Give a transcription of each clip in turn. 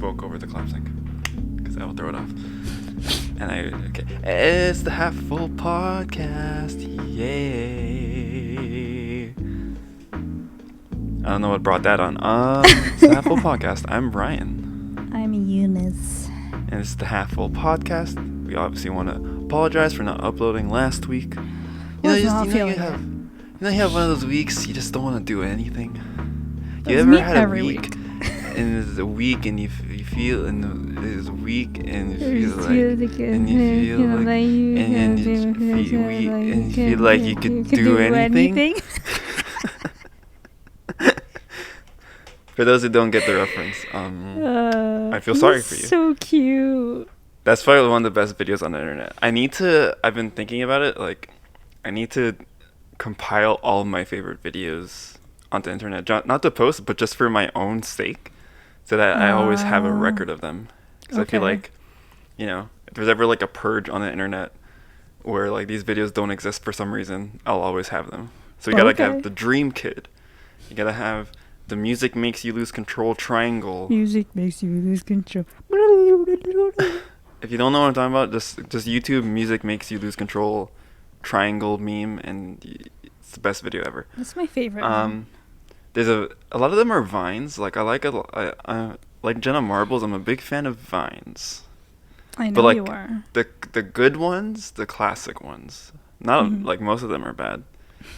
spoke over the clap sync because that will throw it off. Okay. It's the Half Full Podcast. Yay! I don't know what brought that on. It's the Half Full Podcast. I'm Ryan. I'm Eunice. And it's the Half Full Podcast. We obviously want to apologize for not uploading last week. You have one of those weeks you just don't want to do anything. You ever had a week? And it's a week and you feel and it's a week and you feel like you could do anything. For those who don't get the reference, I feel sorry for you. So cute. That's probably one of the best videos on the internet. I've been thinking about it, like I need to compile all of my favorite videos onto the internet, not to post, but just for my own sake, so that I always have a record of them. Because I feel like, if there's ever like a purge on the internet where like these videos don't exist for some reason, I'll always have them. So you gotta have the Dream Kid, you gotta have the Music Makes You Lose Control triangle. Music makes you lose control. If you don't know what I'm talking about, just YouTube Music Makes You Lose Control triangle meme, and it's the best video ever. That's my favorite. There's a lot of them are Vines. Like I like Jenna Marbles. I'm a big fan of Vines. I know, but like you are. the good ones, the classic ones. Not like most of them are bad.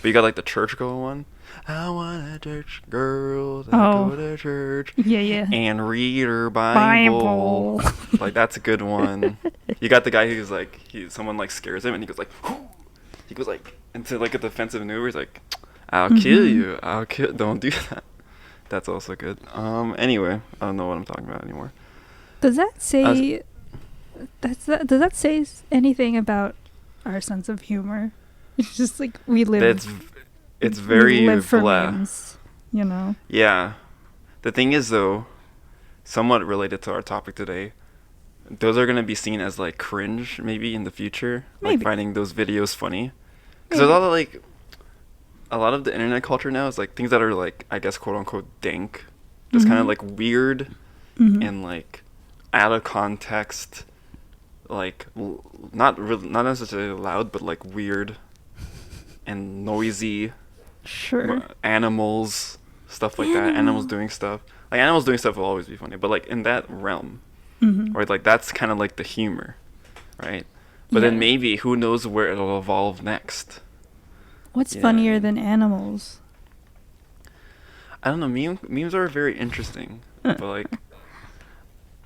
But you got like the churchgoer one. I want a church girl to go to church. Yeah. And read her Bible. Like that's a good one. You got the guy who's like someone like scares him and he goes like into like a defensive maneuver. He's like, I'll kill you. Don't do that. That's also good. Anyway, I don't know what I'm talking about anymore. Does that say does that say anything about our sense of humor? It's just like we live for memes, Yeah. The thing is though, somewhat related to our topic today, those are going to be seen as like cringe maybe in the future, like finding those videos funny. Because there's a lot of the internet culture now is like things that are like, I guess, quote unquote dank, just kind of like weird and like out of context, like not necessarily loud, but like weird and noisy. Sure. Animals, stuff like that. Animals doing stuff. Like animals doing stuff will always be funny, but like in that realm, right? Like that's kind of like the humor, right? But then maybe who knows where it'll evolve next. What's funnier than animals? I don't know. Memes are very interesting, but like,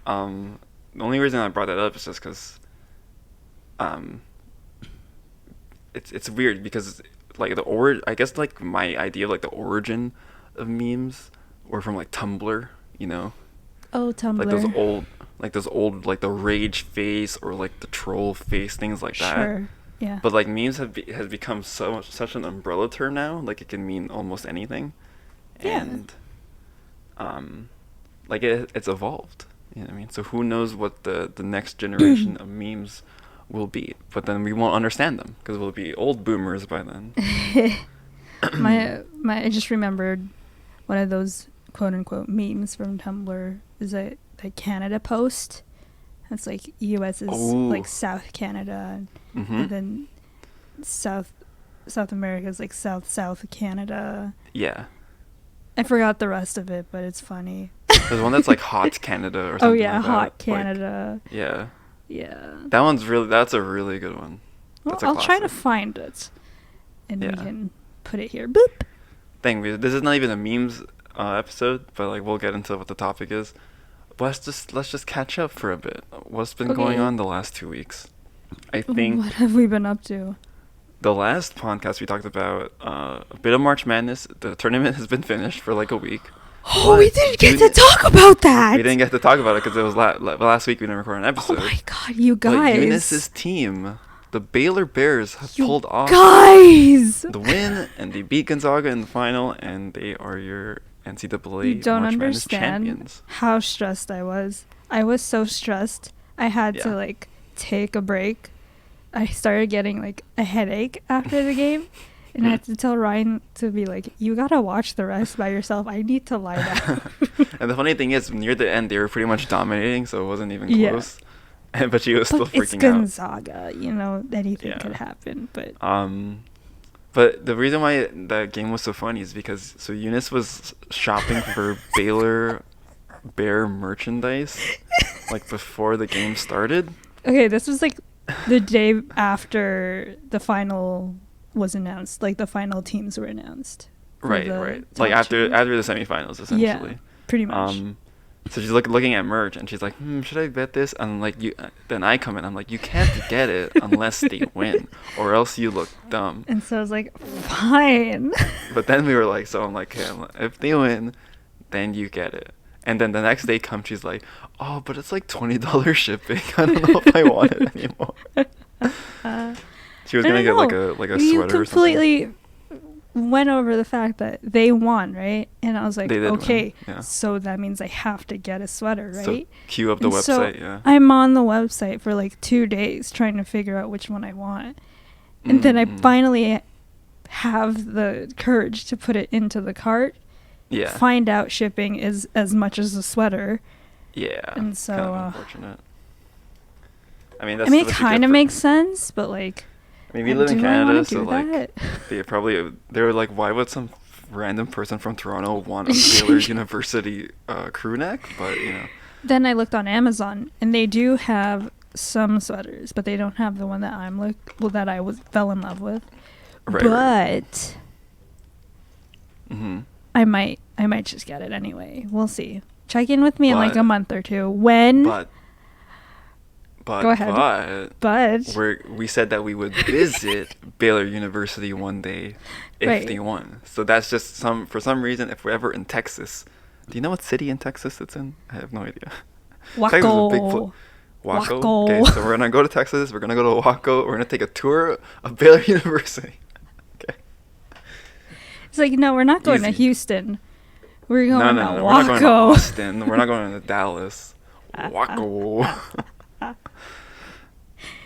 the only reason I brought that up is just because, it's weird because like I guess like my idea of like the origin of memes were from like Tumblr, Oh, Tumblr. Like those old like the rage face or like the troll face, things like that. Sure. Yeah. But like memes has become such an umbrella term now. Like it can mean almost anything. Yeah. And like it's evolved. You know what I mean? So who knows what the next generation of memes will be? But then we won't understand them because we'll be old boomers by then. I just remembered one of those quote unquote memes from Tumblr is the Canada Post. It's like U.S. is like South Canada, and then South America is like South Canada. Yeah. I forgot the rest of it, but it's funny. There's one that's like Hot Canada or something. Oh yeah, like Hot that. Canada. Like, yeah. Yeah. That's a really good one. Well, I'll try to find it, and we can put it here. Boop. This is not even a memes episode, but like we'll get into what the topic is. But let's just catch up for a bit. What's been going on the last 2 weeks? I think. What have we been up to? The last podcast we talked about a bit of March Madness. The tournament has been finished for like a week. Oh, we didn't get to talk about that. We didn't get to talk about it because it was last week we didn't record an episode. Oh my god, you guys! But Eunice's team, the Baylor Bears, have pulled off the win, and they beat Gonzaga in the final, and they are your NCAA You don't March Madness understand champions. how stressed I was. I was so stressed. I had to like take a break. I started getting like a headache after the game. And I had to tell Ryan to be like, you gotta watch the rest by yourself. I need to lie down. And the funny thing is, near the end, they were pretty much dominating, so it wasn't even close. But she was still freaking out. It's Gonzaga, anything could happen. But the reason why that game was so funny is because Eunice was shopping for Baylor Bear merchandise like before the game started. Okay, this was like the day after the final was announced, like the final teams were announced. Right. Like after the semifinals, essentially. Yeah, pretty much. So she's looking at merch, and she's like, should I bet this? And like then I come in, I'm like, you can't get it unless they win, or else you look dumb. And so I was like, fine. But then we were like, so I'm like, hey, if they win, then you get it. And then the next day comes, she's like, oh, but it's like $20 shipping. I don't know if I want it anymore. She was gonna get like a sweater or something. You completely went over the fact that they won, right? And I was like, okay, so that means I have to get a sweater, right? So queue up the website, so I'm on the website for like 2 days trying to figure out which one I want. And then I finally have the courage to put it into the cart. Yeah. Find out shipping is as much as a sweater. Yeah. And so kind of unfortunate. It kind of makes sense, but like, I mean, we live in Canada, so like they were like, why would some random person from Toronto want a Baylor University crew neck? But Then I looked on Amazon, and they do have some sweaters, but they don't have the one that that I fell in love with. Right. But mm-hmm. I might just get it anyway. We'll see. Check in with me in like a month or two. When? But go ahead. But we said that we would visit Baylor University one day if they won. So that's just for some reason, if we're ever in Texas. Do you know what city in Texas it's in? I have no idea. Waco. Waco. Okay, so we're gonna go to Texas. We're gonna go to Waco. We're gonna take a tour of Baylor University. Okay. It's like, no, we're not going to Houston. We're going to Waco. We're not going to Austin. We're not going to Dallas. Waco.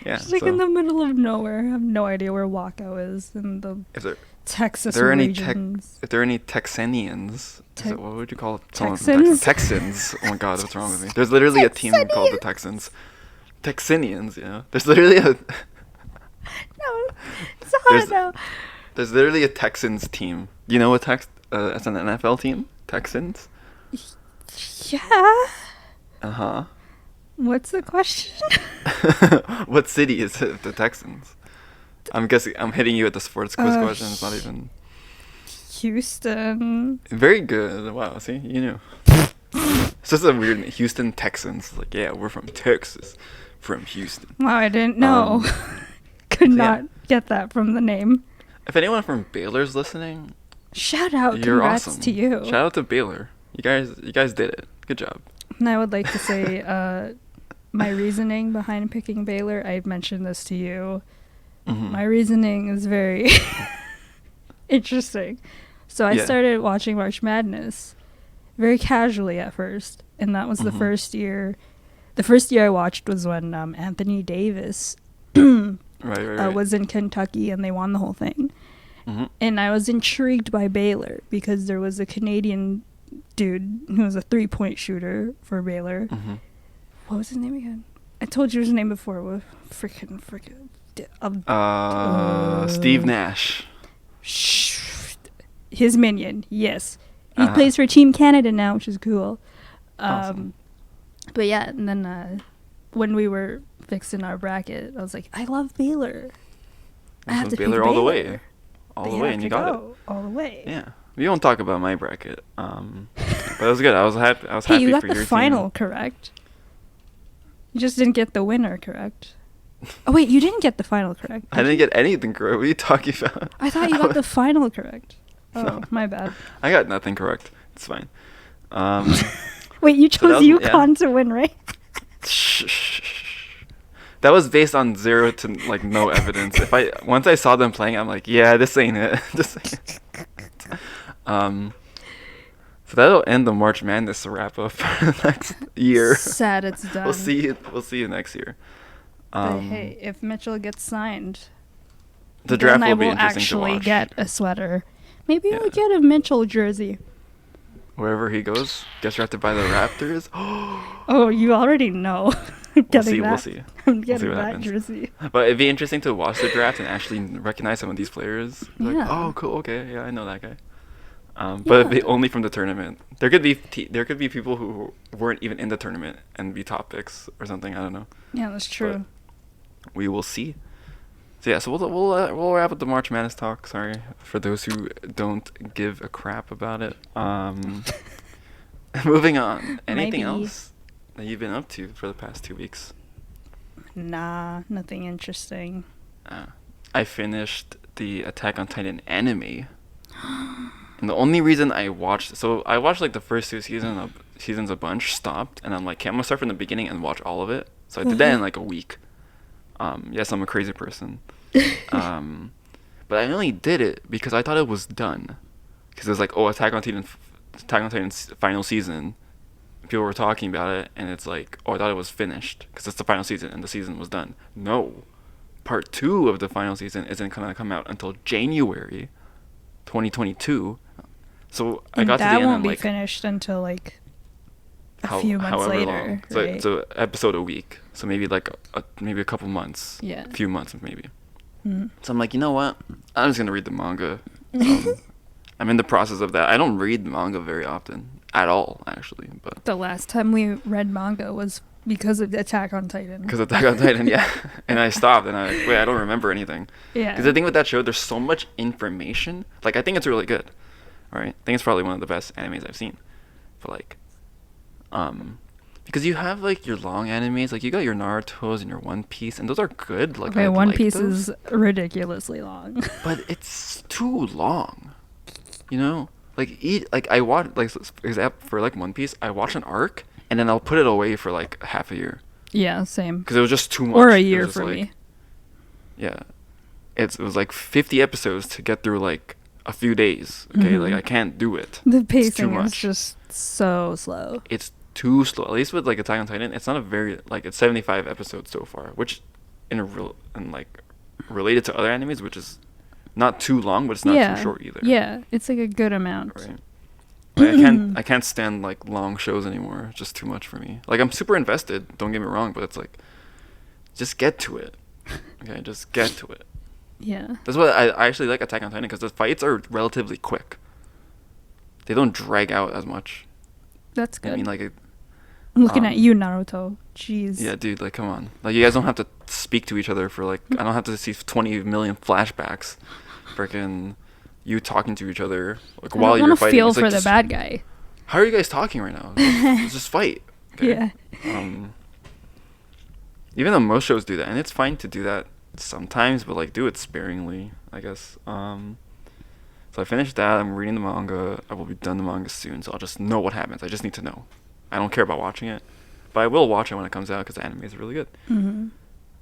Yeah. It's like in the middle of nowhere. I have no idea where Waco is in the Texas regions. If there are any Texanians, what would you call it? Texans? Texans. Oh my God, what's wrong with me? There's literally a team called the Texans. Texanians, There's literally a... No, it's hard now. There's literally a Texans team. You know what it's an NFL team? Texans? Yeah. Uh-huh. What's the question? What city is it, the Texans? I'm guessing I'm hitting you with the sports quiz question. It's not even... Houston. Very good. Wow, see? You knew. It's just a weird name. Houston Texans. Like, yeah, we're from Texas. From Houston. Wow, I didn't know. Could not get that from the name. If anyone from Baylor's listening... Shout out. You're congrats awesome. To you. Shout out to Baylor. You guys did it. Good job. And I would like to say my reasoning behind picking Baylor, I mentioned this to you. Mm-hmm. My reasoning is very interesting. So I started watching March Madness very casually at first. And that was the first year. The first year I watched was when Anthony Davis was in Kentucky and they won the whole thing. Mm-hmm. And I was intrigued by Baylor because there was a Canadian dude who was a 3-point shooter for Baylor. Mm-hmm. What was his name again? I told you his name before. What freaking Steve Nash. His minion, yes. He plays for Team Canada now, which is cool. Awesome. But yeah, and then when we were fixing our bracket, I was like, I love Baylor. I have to pick Baylor all the way. All the way, and you got it. All the way. Yeah. We won't talk about my bracket. But it was good. I was happy. I was happy for your team. You got the final correct. You just didn't get the winner correct. Oh wait, you didn't get the final correct. I didn't get anything correct. What are you talking about? I thought you got the final correct. Oh, no. My bad. I got nothing correct. It's fine. Wait, you chose UConn to win, right? That was based on zero to like no evidence. Once I saw them playing, I'm like, yeah, this ain't it. So that'll end the March Madness wrap up for the next year. Sad it's done. We'll see you next year. But hey, if Mitchell gets signed, The draft then will be I will interesting to actually watch. get a sweater. Maybe Yeah. I'll get a Mitchell jersey. Wherever he goes, gets drafted by the Raptors. Oh, you already know. I'm getting We'll that. see. I'm getting what that happens. jersey. But it'd be interesting to watch the draft and actually recognize some of these players. Like, Yeah. oh, cool. Okay, yeah, I know that guy. But it'd be only from the tournament. There could be people who weren't even in the tournament and be top picks or something. I don't know. Yeah, that's true. We will see. So yeah, so we'll wrap up the March Madness talk. Sorry for those who don't give a crap about it. Moving on. Anything Maybe. else that you've been up to for the past 2 weeks? Nah, nothing interesting. I finished the Attack on Titan anime. And the only reason I watched like the first 2 seasons a bunch, stopped, and I'm like, okay, I'm gonna start from the beginning and watch all of it. So I did that in like a week. Yes, I'm a crazy person. But I only did it because I thought it was done. Because it was like, oh, Attack on Titan's final season. People were talking about it, and it's like, oh, I thought it was finished because it's the final season and the season was done. No, part 2 of the final season isn't gonna come out until January 2022. So I got to the that end won't and be like finished until like a few months however later. long. Right? So episode a week. So maybe like maybe a couple months. Yeah. A few months maybe. Mm. So I'm like, you know what? I'm just gonna read the manga. I'm in the process of that. I don't read manga very often at all, actually. But The last time we read manga was because of Attack on Titan. because Attack on Titan, yeah. And I stopped, and I don't remember anything. Yeah. Because the thing with that show, there's so much information. Like, I think it's really good. All right, I think it's probably one of the best animes I've seen. But like, because you have like your long animes, like you got your Naruto's and your One Piece, and those are good. Like, Okay, I One like Piece those, is ridiculously long. but it's too long. You know, like I watch like for example for like One Piece, I watch an arc and then I'll put it away for like half a year Yeah, same. because it was just too much. Or a It was year just, for like, me. Yeah, it was like 50 episodes to get through like a few days. Okay, like I can't do it. The It's too pacing is much. just so slow. It's too slow. At least with like Attack on Titan, it's not a very like it's 75 episodes so far, which like related to other animes, which is not too long, but it's not too short either. Yeah, it's like a good amount. Right. Like, I can't stand like long shows anymore. It's just too much for me. Like I'm super invested, don't get me wrong, but it's like just get to it. Okay, just get to it. Yeah. That's why I actually like Attack on Titan because the fights are relatively quick. They don't drag out as much. That's good. I mean, I'm looking at you, Naruto. Jeez. yeah, dude, like come on. Like you guys don't have to speak to each other for like I don't have to see 20 million flashbacks. Freaking you talking to each other like while you're fighting. I feel It's for like, the just, bad guy. how are you guys talking right now? Just fight. Okay? Yeah. Even though most shows do that, and it's fine to do that sometimes, but like do it sparingly, I guess. So I finished that. I'm reading the manga. I will be done the manga soon, so I'll just know what happens. I just need to know. I don't care about watching it, but I will watch it when it comes out because the anime is really good.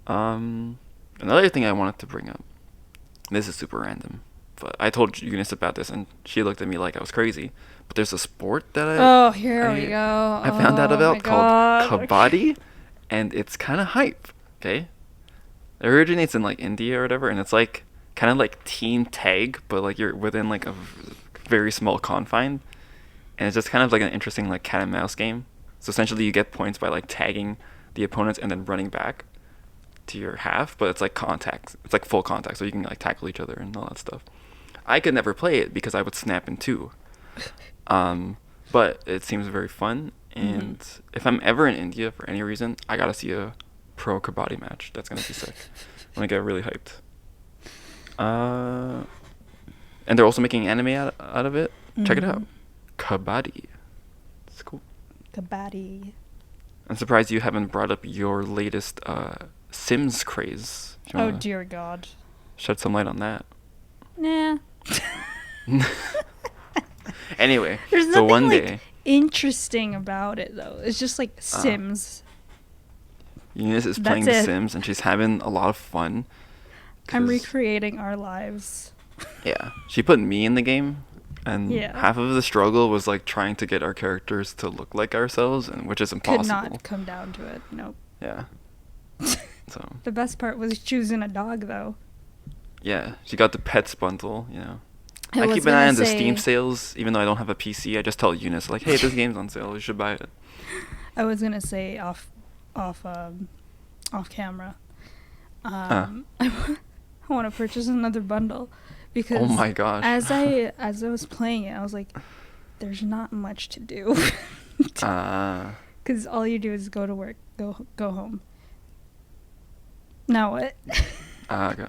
Another thing I wanted to bring up. This is super random, but I told Eunice about this, and she looked at me like I was crazy. But there's a sport that Here we go. I found out about called God. kabaddi, and it's kind of hype. Okay, it originates in like India or whatever, and it's like kind of like team tag, but like you're within like a very small confine, and it's just kind of like an interesting like cat and mouse game. So essentially, you get points by like tagging the opponents and then running back to your half, but it's like contact. It's like full contact, so you can like tackle each other and all that stuff. I could never play it because I would snap in two. But it seems very fun, and if I'm ever in India for any reason, I gotta see a pro kabaddi match. That's gonna be sick. I'm gonna get really hyped. And they're also making anime out of it. Check it out. Kabaddi. It's cool. Kabaddi. I'm surprised you haven't brought up your latest Sims craze. If you Oh wanna dear God. shed some light on that. Nah. Anyway, There's so nothing one like day, interesting about it though. It's just like Sims. Eunice is That's playing The it. Sims, and she's having a lot of fun. I'm 'cause- recreating our lives. Yeah, she put me in the game, and Yeah. half of the struggle was like trying to get our characters to look like ourselves, and which is impossible. Could not come down to it. Nope. Yeah. So The best part was choosing a dog though. Yeah, she got the Pets bundle, you know. I I was keep an eye gonna on the Steam say, sales, even though I don't have a PC. I just tell Eunice, like, hey, this game's on sale. You should buy it. I was gonna say off off camera. Ah. I want to purchase another bundle because Oh my gosh. as I was playing it, I was like, there's not much to do. Because all you do is go to work, go home. Now what? Okay.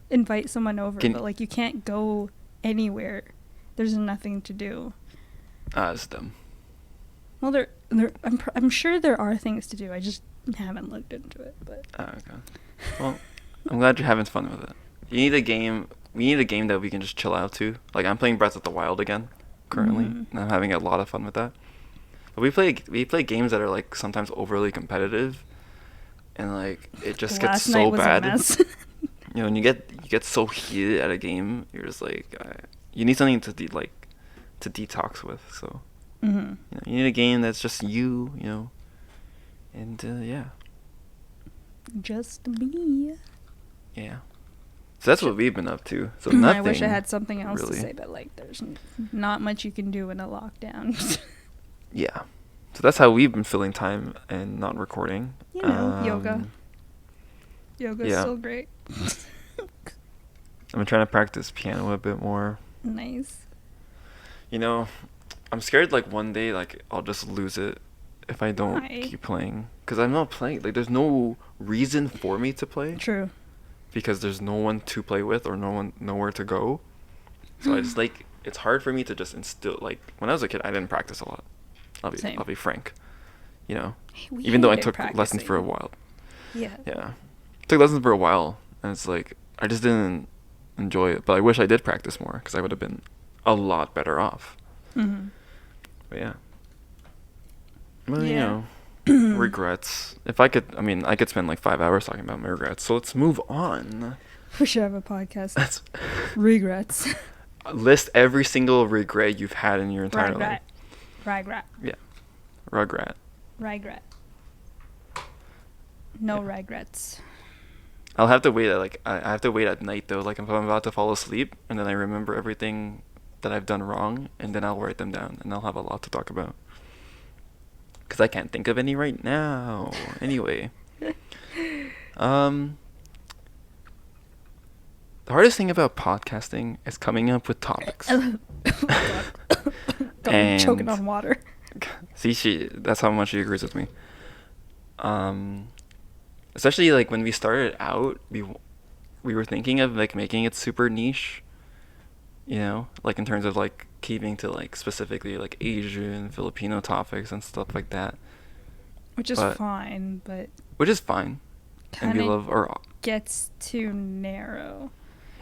Invite someone over, but like you can't go anywhere. There's nothing to do. It's dumb. Well, I'm sure there are things to do. I just haven't looked into it. But Okay. Well, I'm glad you're having fun with it. You need a game. We need a game that we can just chill out to. Like I'm playing Breath of the Wild again, currently, and I'm having a lot of fun with that. But we play games that are like sometimes overly competitive, and like it just gets so bad. You know, when you get so heated at a game, you're just like, you need something to to detox with. So, you know, you need a game that's just you know, and yeah. Just me. Yeah. So that's what we've been up to. So nothing. I wish I had something else really to say, but like, there's not much you can do in a lockdown. Yeah. So that's how we've been filling time and not recording. You know, yoga. Yoga's so great. I've been trying to practice piano a bit more. Nice. You know, I'm scared like one day like I'll just lose it if I don't keep playing. Because I'm not playing. Like there's no reason for me to play. True. Because there's no one to play with or nowhere to go. So I just like, it's hard for me to just instill, like when I was a kid I didn't practice a lot. I'll be frank. You know, even though I took lessons for a while. Yeah. Yeah. Took lessons for a while, and it's like I just didn't enjoy it. But I wish I did practice more because I would have been a lot better off. But yeah. Well, you know, regrets. If I could, I mean, I could spend like 5 hours talking about my regrets. So let's move on. We should have a podcast. That's regrets. List every single regret you've had in your entire life. Regret. Yeah. Regret. No regrets. I'll have to wait I have to wait at night though, like if I'm about to fall asleep and then I remember everything that I've done wrong and then I'll write them down and I'll have a lot to talk about. Cuz I can't think of any right now. Anyway. The hardest thing about podcasting is coming up with topics. I'm choking on water. See, that's how much she agrees with me. Especially like when we started out, we were thinking of like making it super niche, you know, like in terms of like keeping to like specifically like Asian, Filipino topics and stuff like that. Which is fine, but and we love our gets too narrow.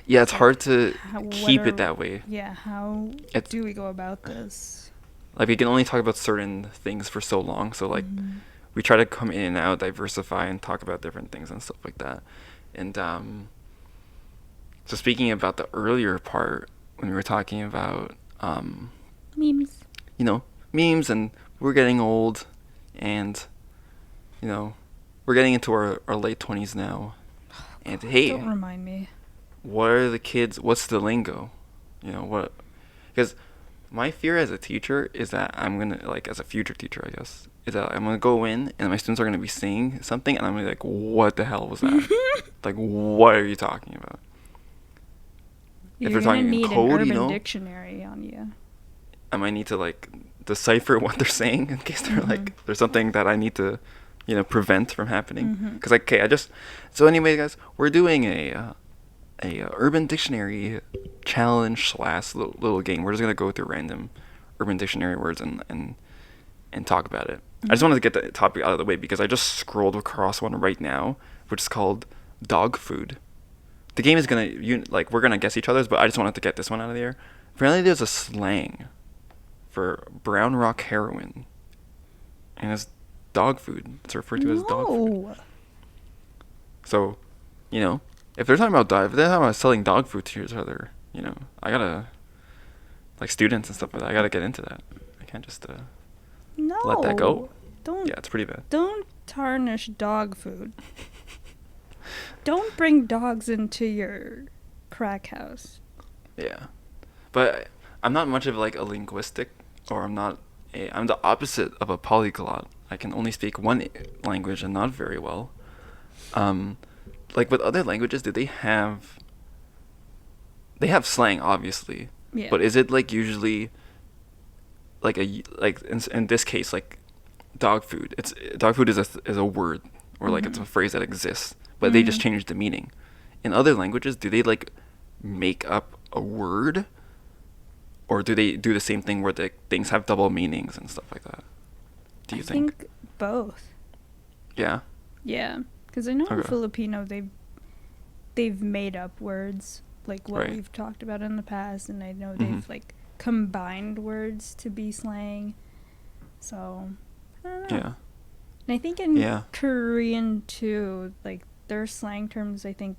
Yeah, it's hard to keep it that way. Yeah, how do we go about this? Like we can only talk about certain things for so long, so like we try to come in and out, diversify, and talk about different things and stuff like that. And so speaking about the earlier part when we were talking about memes, you know, memes, and we're getting old, and you know, we're getting into our late 20s now. And hey, don't remind me. What are the kids? What's the lingo? You know what? Because my fear as a teacher is that I'm gonna, like, as a future teacher, I guess, is that I'm gonna go in and my students are gonna be saying something and I'm gonna be like, what the hell was that? Like, what are you talking about? If they're talking in code, you know, dictionary on you. I might need to like decipher what they're saying in case they're like, there's something that I need to, you know, prevent from happening. Because so anyway, guys, we're doing a Urban Dictionary challenge / little game. We're just gonna go through random Urban Dictionary words and talk about it. I just wanted to get the topic out of the way because I just scrolled across one right now, which is called dog food. The game is we're gonna guess each other's, but I just wanted to get this one out of the air. Apparently, there's a slang for brown rock heroin, and it's dog food. It's referred to as dog food. So, you know, if they're talking about selling dog food to each other, you know, I gotta, like, students and stuff like that, I gotta get into that. I can't just let that go. Yeah, it's pretty bad. Don't tarnish dog food. Don't bring dogs into your crack house. Yeah. But I'm not much of like a linguistic, or I'm the opposite of a polyglot. I can only speak one language and not very well. Like with other languages, do they have slang, obviously. Yeah. But is it like usually like in this case, like dog food? Dog food is a word, or like it's a phrase that exists, but they just changed the meaning. In other languages, do they like make up a word, or do they do the same thing where the things have double meanings and stuff like that? Do you think? I think both. Yeah. Yeah, because I know in Okay. Filipino they've made up words like what Right. we've talked about in the past, and I know they've like combined words to be slang. So I don't know. Yeah. And I think in Yeah. Korean too, like their slang terms, I think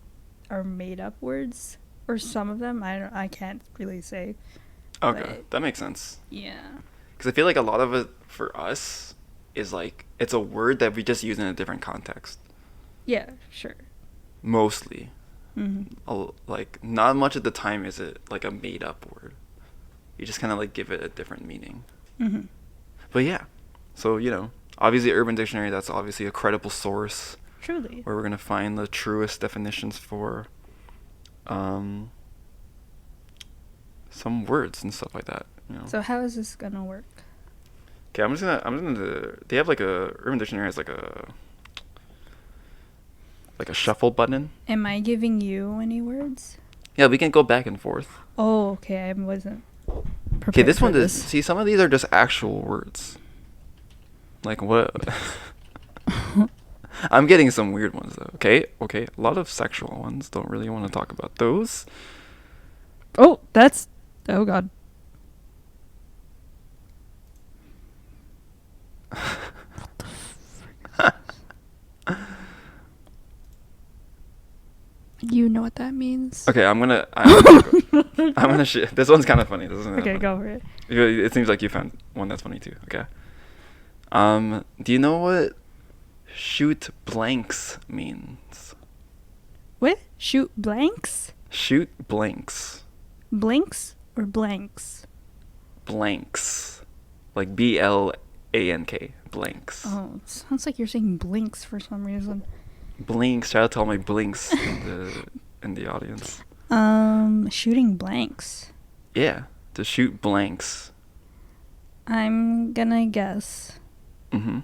are made up words, or some of them. I can't really say. Okay, But- that makes sense. Yeah. Because I feel like a lot of it for us is like it's a word that we just use in a different context. Yeah. Sure. Mostly. Mm-hmm. Like not much of the time is it like a made up word. You just kind of like give it a different meaning. Mm-hmm. But yeah, so obviously Urban Dictionary, that's obviously a credible source Truly. where we're gonna find the truest definitions for some words and stuff like that. So how is this gonna work? Okay, I'm gonna. They have like a Urban Dictionary has like a shuffle button. Am I giving you any words? Yeah, we can go back and forth. Oh, okay. I wasn't prepared. Okay, this for one does. See, some of these are just actual words. Like what? I'm getting some weird ones though. Okay. A lot of sexual ones. Don't really want to talk about those. Oh, that's. Oh God. You know what that means. Okay, I'm gonna this one's kind of funny. This isn't that Okay, funny. go for it. It seems like you found one that's funny too. Okay. Do you know what shoot blanks means? What? Shoot blanks? Shoot blanks. Blinks or blanks? Blanks. Like BLANK. Blanks. Oh, it sounds like you're saying blinks for some reason. Blinks. Shout out to all my blinks in the audience. Shooting blanks. Yeah, to shoot blanks. I'm gonna guess Mm-hmm.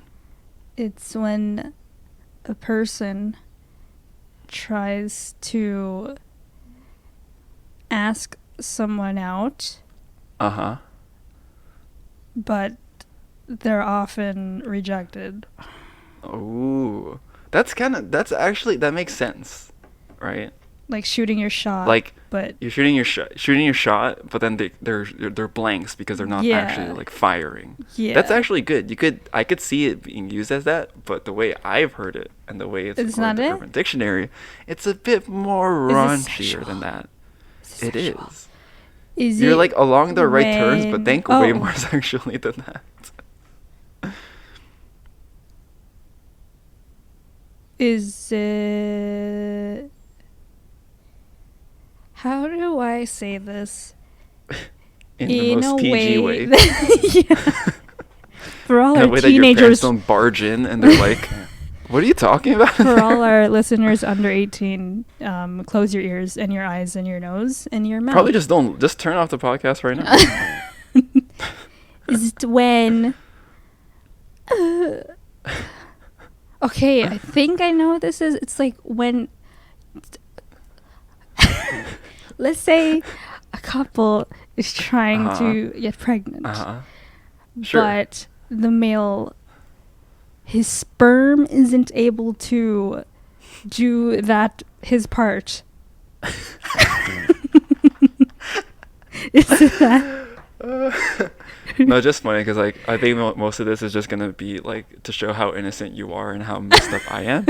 it's when a person tries to ask someone out, Uh-huh. but they're often rejected. Ooh. That makes sense, right? Like shooting your shot. Like but you're shooting your shot, but then they're blanks because they're not Yeah. actually like firing. yeah. That's actually good. I could see it being used as that, but the way I've heard it and the way it's It's according not to it? Urban Dictionary, it's a bit more Is it raunchier sexual? than that. Is It sexual? is. Is You're it like along the right terms, but when- think way oh. more sexually than that. Is it... How do I say this? In the most PG way. Yeah. For all In a our way that your parents teenagers, don't barge in and they're like, "What are you talking about?" for all our listeners under 18, close your ears and your eyes and your nose and your mouth. Probably just turn off the podcast right now. Is it when... Okay, I think I know what this is. It's like when... Let's say a couple is trying to get pregnant. Uh-huh. Sure. But the male, his sperm isn't able to do his part. Is it that? No, just funny because like I think most of this is just gonna be like to show how innocent you are and how messed up I am.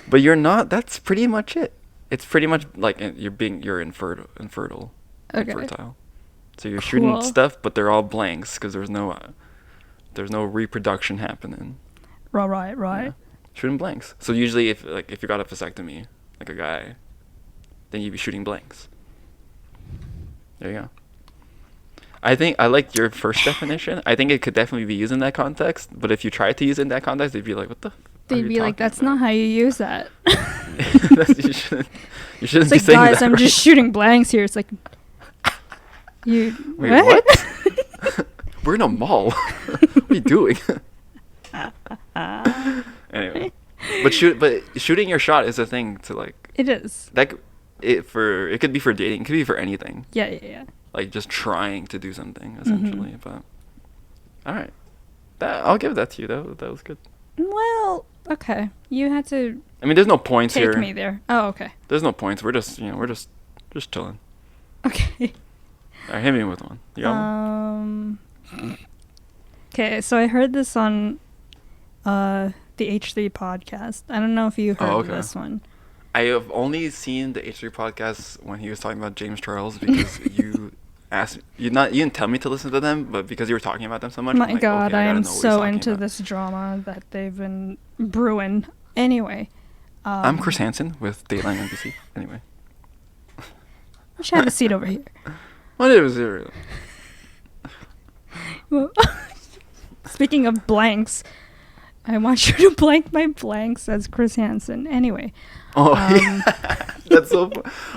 But you're not. That's pretty much it. It's pretty much like you're infertile. Okay. Infertile. So you're shooting Cool. stuff, but they're all blanks because there's no reproduction happening. Right. Yeah. Shooting blanks. So usually if you got a vasectomy, like a guy, then you'd be shooting blanks. There you go. I think I like your first definition. I think it could definitely be used in that context. But if you try to use it in that context, they'd be like, "What the?" They'd be like, "That's not how you use that." You shouldn't be like, saying guys, that. I'm right? just shooting blanks here. It's like, you Wait, what? We're in a mall. What are you doing? Anyway, but shooting your shot is a thing to like. It is. It could be for dating. It could be for anything. Yeah. Like just trying to do something essentially. But all right, I'll give that to you. That was good. Well, okay. You had to. I mean, there's no points here. Take me there. Oh, okay. There's no points. We're just chilling. Okay. All right, hit me with one. You got one? Okay, so I heard this on the H3 podcast. I don't know if you heard of this one. I have only seen the H3 podcast when he was talking about James Charles because you asked you didn't tell me to listen to them, but because you were talking about them so much. My I'm like, God, okay, I am know what so he's into about. this drama that they've been brewing. Anyway. I'm Chris Hansen with Dateline NBC. Anyway. I should have a seat over here. What is it? Well, speaking of blanks, I want you to blank my blanks as Chris Hansen. Anyway. Oh, that's so.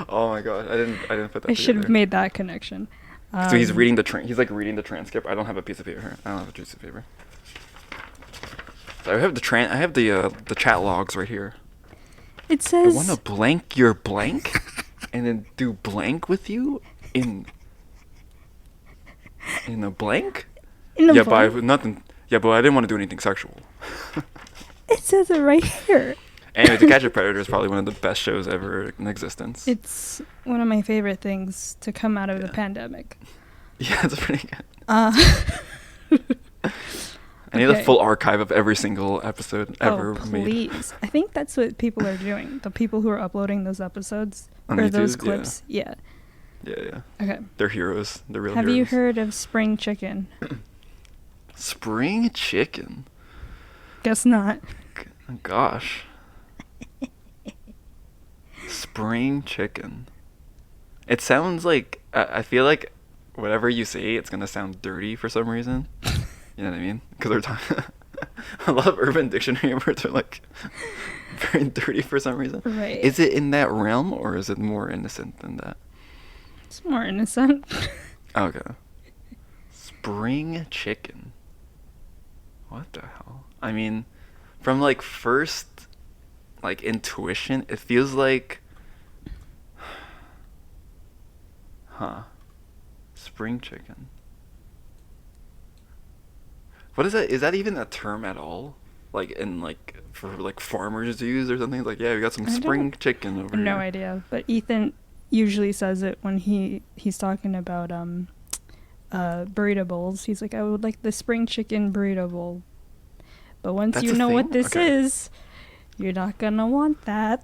Oh my God, I didn't put that. I should have made that connection. So he's reading he's like reading the transcript. I don't have a piece of paper here. I don't have a piece of paper. So I have the chat logs right here. It says. I want to blank your blank, and then do blank with you in a blank. In a yeah, blank? but nothing. Yeah, but I didn't want to do anything sexual. It says it right here. Anyway, To Catch a Predator is probably one of the best shows ever in existence. It's one of my favorite things to come out of the pandemic. Yeah, it's pretty good. I need a full archive of every single episode ever made. Please. I think that's what people are doing. The people who are uploading those episodes On or YouTube, those clips. Yeah. Yeah. Okay. They're heroes. They're real Have heroes. you heard of spring chicken? Spring chicken? Guess not. Gosh. Spring chicken. It sounds like I feel like whatever you say, it's gonna sound dirty for some reason. You know what I mean? Because they're talking. A lot of Urban Dictionary words are like very dirty for some reason. Right. Is it in that realm or is it more innocent than that? It's more innocent. Okay. Spring chicken. What the hell? I mean, from like first like intuition, it feels like spring chicken. What is that? Is that even a term at all? Like in like for like farmers use or something? Like, yeah, we got some spring chicken over here. No idea. But Ethan usually says it when he's talking about burrito bowls. He's like, I would like the spring chicken burrito bowl. But once That's you a know thing? what this Okay. is, you're not gonna want that.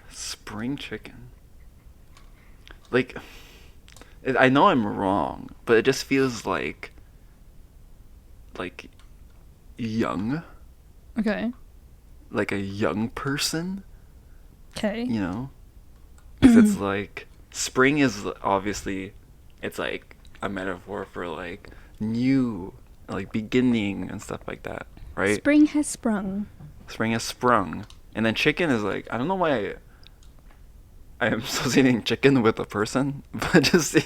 Spring chicken. Like, I know I'm wrong, but it just feels like young. Okay. Like a young person, Okay. you know? Because it's like, spring is obviously, it's like a metaphor for like new, like beginning and stuff like that, right? Spring has sprung. Spring has sprung. And then chicken is like, I don't know why I am associating chicken with a person, but just,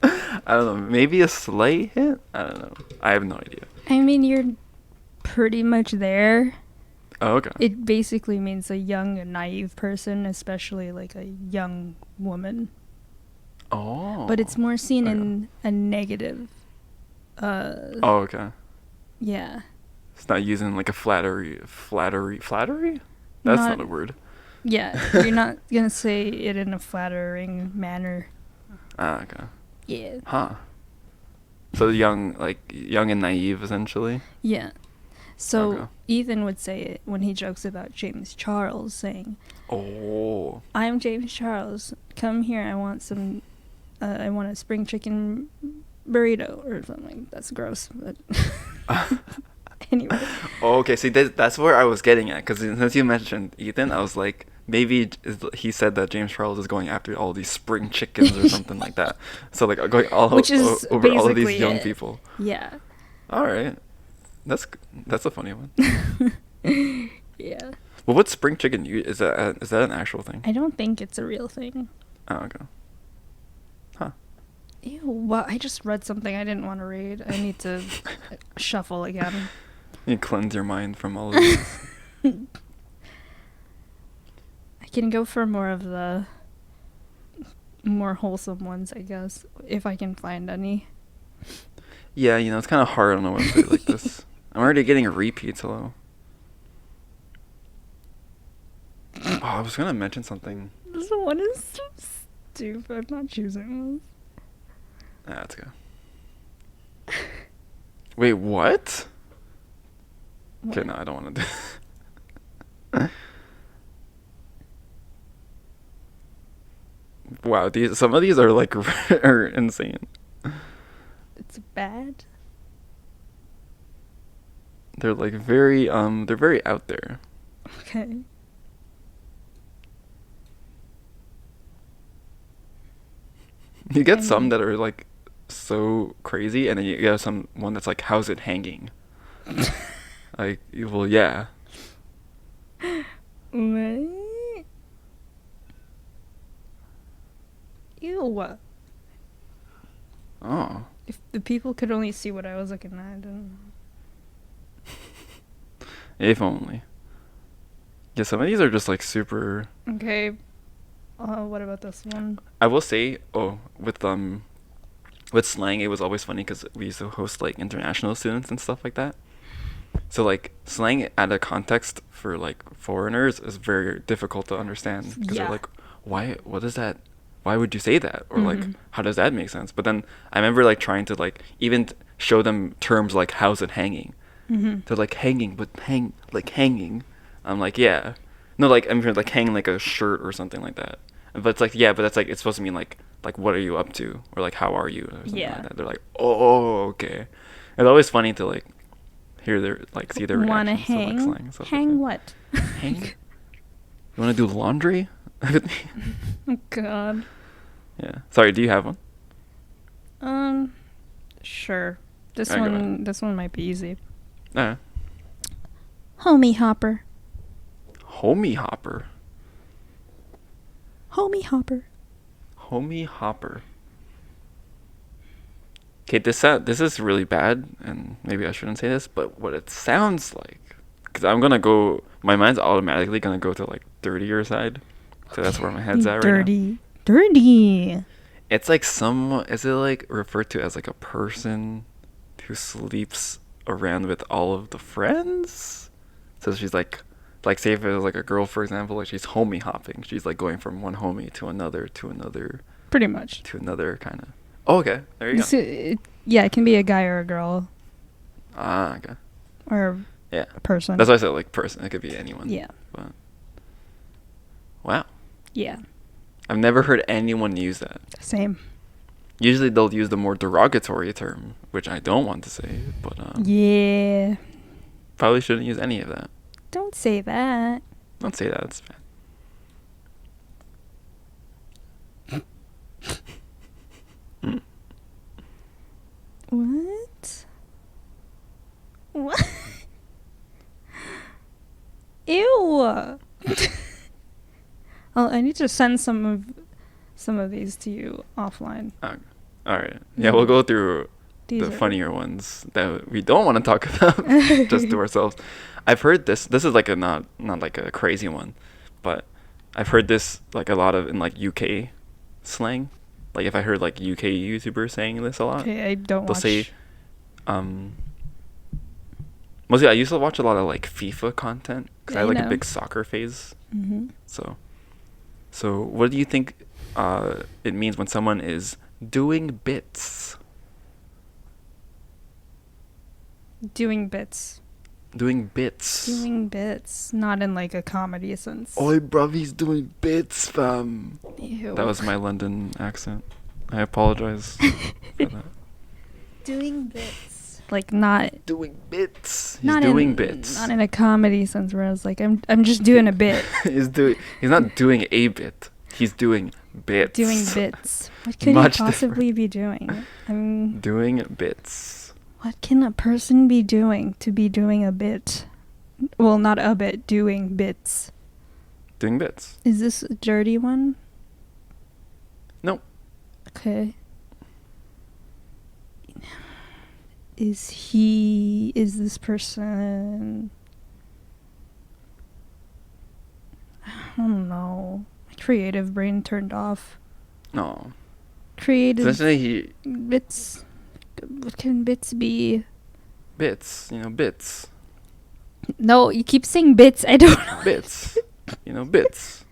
I don't know, maybe a slight hint? I don't know. I have no idea. I mean, you're pretty much there. Oh, okay. It basically means a young and naive person, especially like a young woman. Oh. But it's more seen in a negative. Oh, okay. Yeah. It's not using like a flattery? That's not a word. Yeah, you're not gonna say it in a flattering manner. Ah, okay. Yeah. Huh. So young and naive, essentially? Yeah. So Okay. Ethan would say it when he jokes about James Charles, saying, Oh. I'm James Charles. Come here. I want some. I want a spring chicken burrito or something. That's gross. But anyway. Oh, okay. See, that's where I was getting at. Because since you mentioned Ethan, I was like, maybe he said that James Charles is going after all these spring chickens or something like that. So like going Which is over all of these basically young it. people. Yeah. All right, that's a funny one. Yeah. Well, what's spring chicken? Is that an actual thing? I don't think it's a real thing. Oh, okay. Huh. Ew, well, I just read something I didn't want to read. I need to shuffle again. You cleanse your mind from all of this. I can go for more of the more wholesome ones, I guess, if I can find any. Yeah, you know, it's kind of hard on a website like this. I'm already getting repeats, hello. Oh, I was going to mention something. This one is so stupid. I'm not choosing this. That's good. Wait, what? Okay, no, I don't want to do Wow, some of these are like are insane. It's bad. They're like they're very out there. Okay. You get some that are like so crazy, and then you get one that's like, how's it hanging? Like, well, yeah. What? Ew. Oh. If the people could only see what I was looking at, I don't know. If only. Yeah, some of these are just like super. Okay. What about this one? I will say, with slang, it was always funny because we used to host like international students and stuff like that. So like slang out of context for like foreigners is very difficult to understand because they're like, what is that? Why would you say that? Or like, how does that make sense? But then I remember like trying to like even show them terms like, how's it hanging? They're like, hanging, but hanging. I'm like, yeah. No, like I'm like hanging like a shirt or something like that. But it's like, yeah, but that's like, it's supposed to mean like what are you up to? Or like, how are you? Or something like that. They're like, oh, okay. It's always funny to like hear their, like see their Wanna reactions hang? to like slang. Stuff Hang like what? Hang? You want to do laundry? Oh God. Yeah. Sorry, do you have one? Sure. This Alright, go this one might be easy. Homie Homie hopper. Homie hopper. Homie hopper. Homie hopper. Okay, this is really bad, and maybe I shouldn't say this, but what it sounds like, because my mind's automatically gonna go to like dirtier side, so that's where my head's at right now. Dirty. It's like is it like referred to as like a person who sleeps around with all of the friends? So she's like say if it was like a girl, for example, like she's homie hopping. She's like going from one homie to another Pretty much. to another kind of. Oh, okay, there you go. Yeah, it can be a guy or a girl. Ah, okay. Or Yeah. a person. That's why I said like person. It could be anyone. Yeah. But wow. Yeah. I've never heard anyone use that. Same. Usually they'll use the more derogatory term, which I don't want to say, but yeah. probably shouldn't use any of that. Don't say that. Don't say that. It's bad. What? What? Ew. Oh, I need to send some of these to you offline. All right. Yeah, we'll go through the funnier ones that we don't want to talk about just to ourselves. I've heard this is like a not like a crazy one, but I've heard this like a lot of in like UK slang. Like if I heard like UK YouTubers saying this a lot. Okay, I don't they'll watch. say mostly I used to watch a lot of like FIFA content because I had like a big soccer phase. So what do you think it means when someone is doing bits? Doing bits. Doing bits. Doing bits, not in like a comedy sense. Oi, bruv, he's doing bits, fam. Ew. That was my London accent. I apologize for that. Doing bits. Like not doing bits. He's doing bits. Not in a comedy sense where I was like, I'm just doing a bit. He's not doing a bit. He's doing bits. Doing bits. What could he possibly be doing? Doing bits. What can a person be doing to be doing a bit? Well, not a bit, doing bits. Doing bits. Is this a dirty one? No. Okay. Is this person... I don't know. My creative brain turned off. No. Creative... Essentially bits... What can bits be? Bits. Bits. No, you keep saying bits. I don't know. Bits. Bits.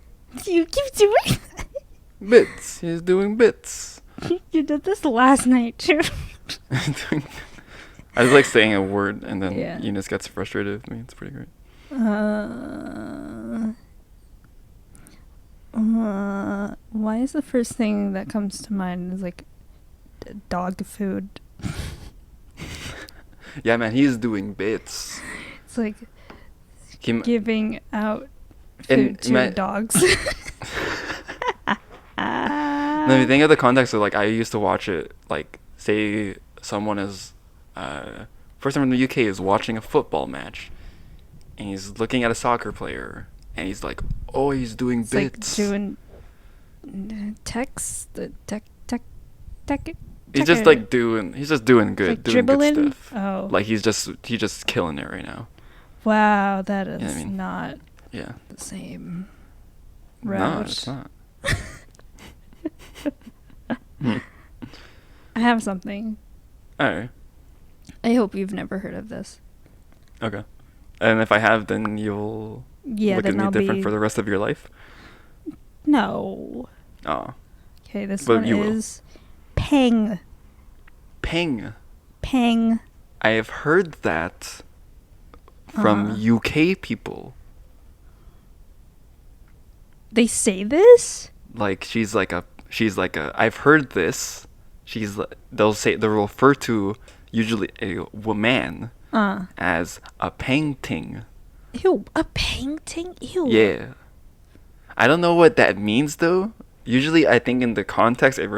You keep doing that. Bits. He's doing bits. You did this last night, too. I just like saying a word, and then Eunice gets frustrated with me. It's pretty great. Why is the first thing that comes to mind is like dog food? Yeah, man, he's doing bits. It's like giving out food to dogs. No, you think of the context of like I used to watch it. Like, say someone is, person from the UK is watching a football match, and he's looking at a soccer player, and he's like, "Oh, he's doing bits." Like doing text. He's just like doing. He's just doing good, like doing dribbling? good stuff. Oh, like he's just killing it right now. Wow, that is You know what I mean? not the same route. No, it's not. I have something. Alright. I hope you've never heard of this. Okay. And if I have, then you'll look at me different for the rest of your life? No. Oh. Okay, this one is Peng. Peng. Peng. I have heard that from UK people. They say this? Like she's like a I've heard this. They'll refer to usually a woman as a painting. Ew, a painting? Ew. Yeah. I don't know what that means though. Usually I think in the context it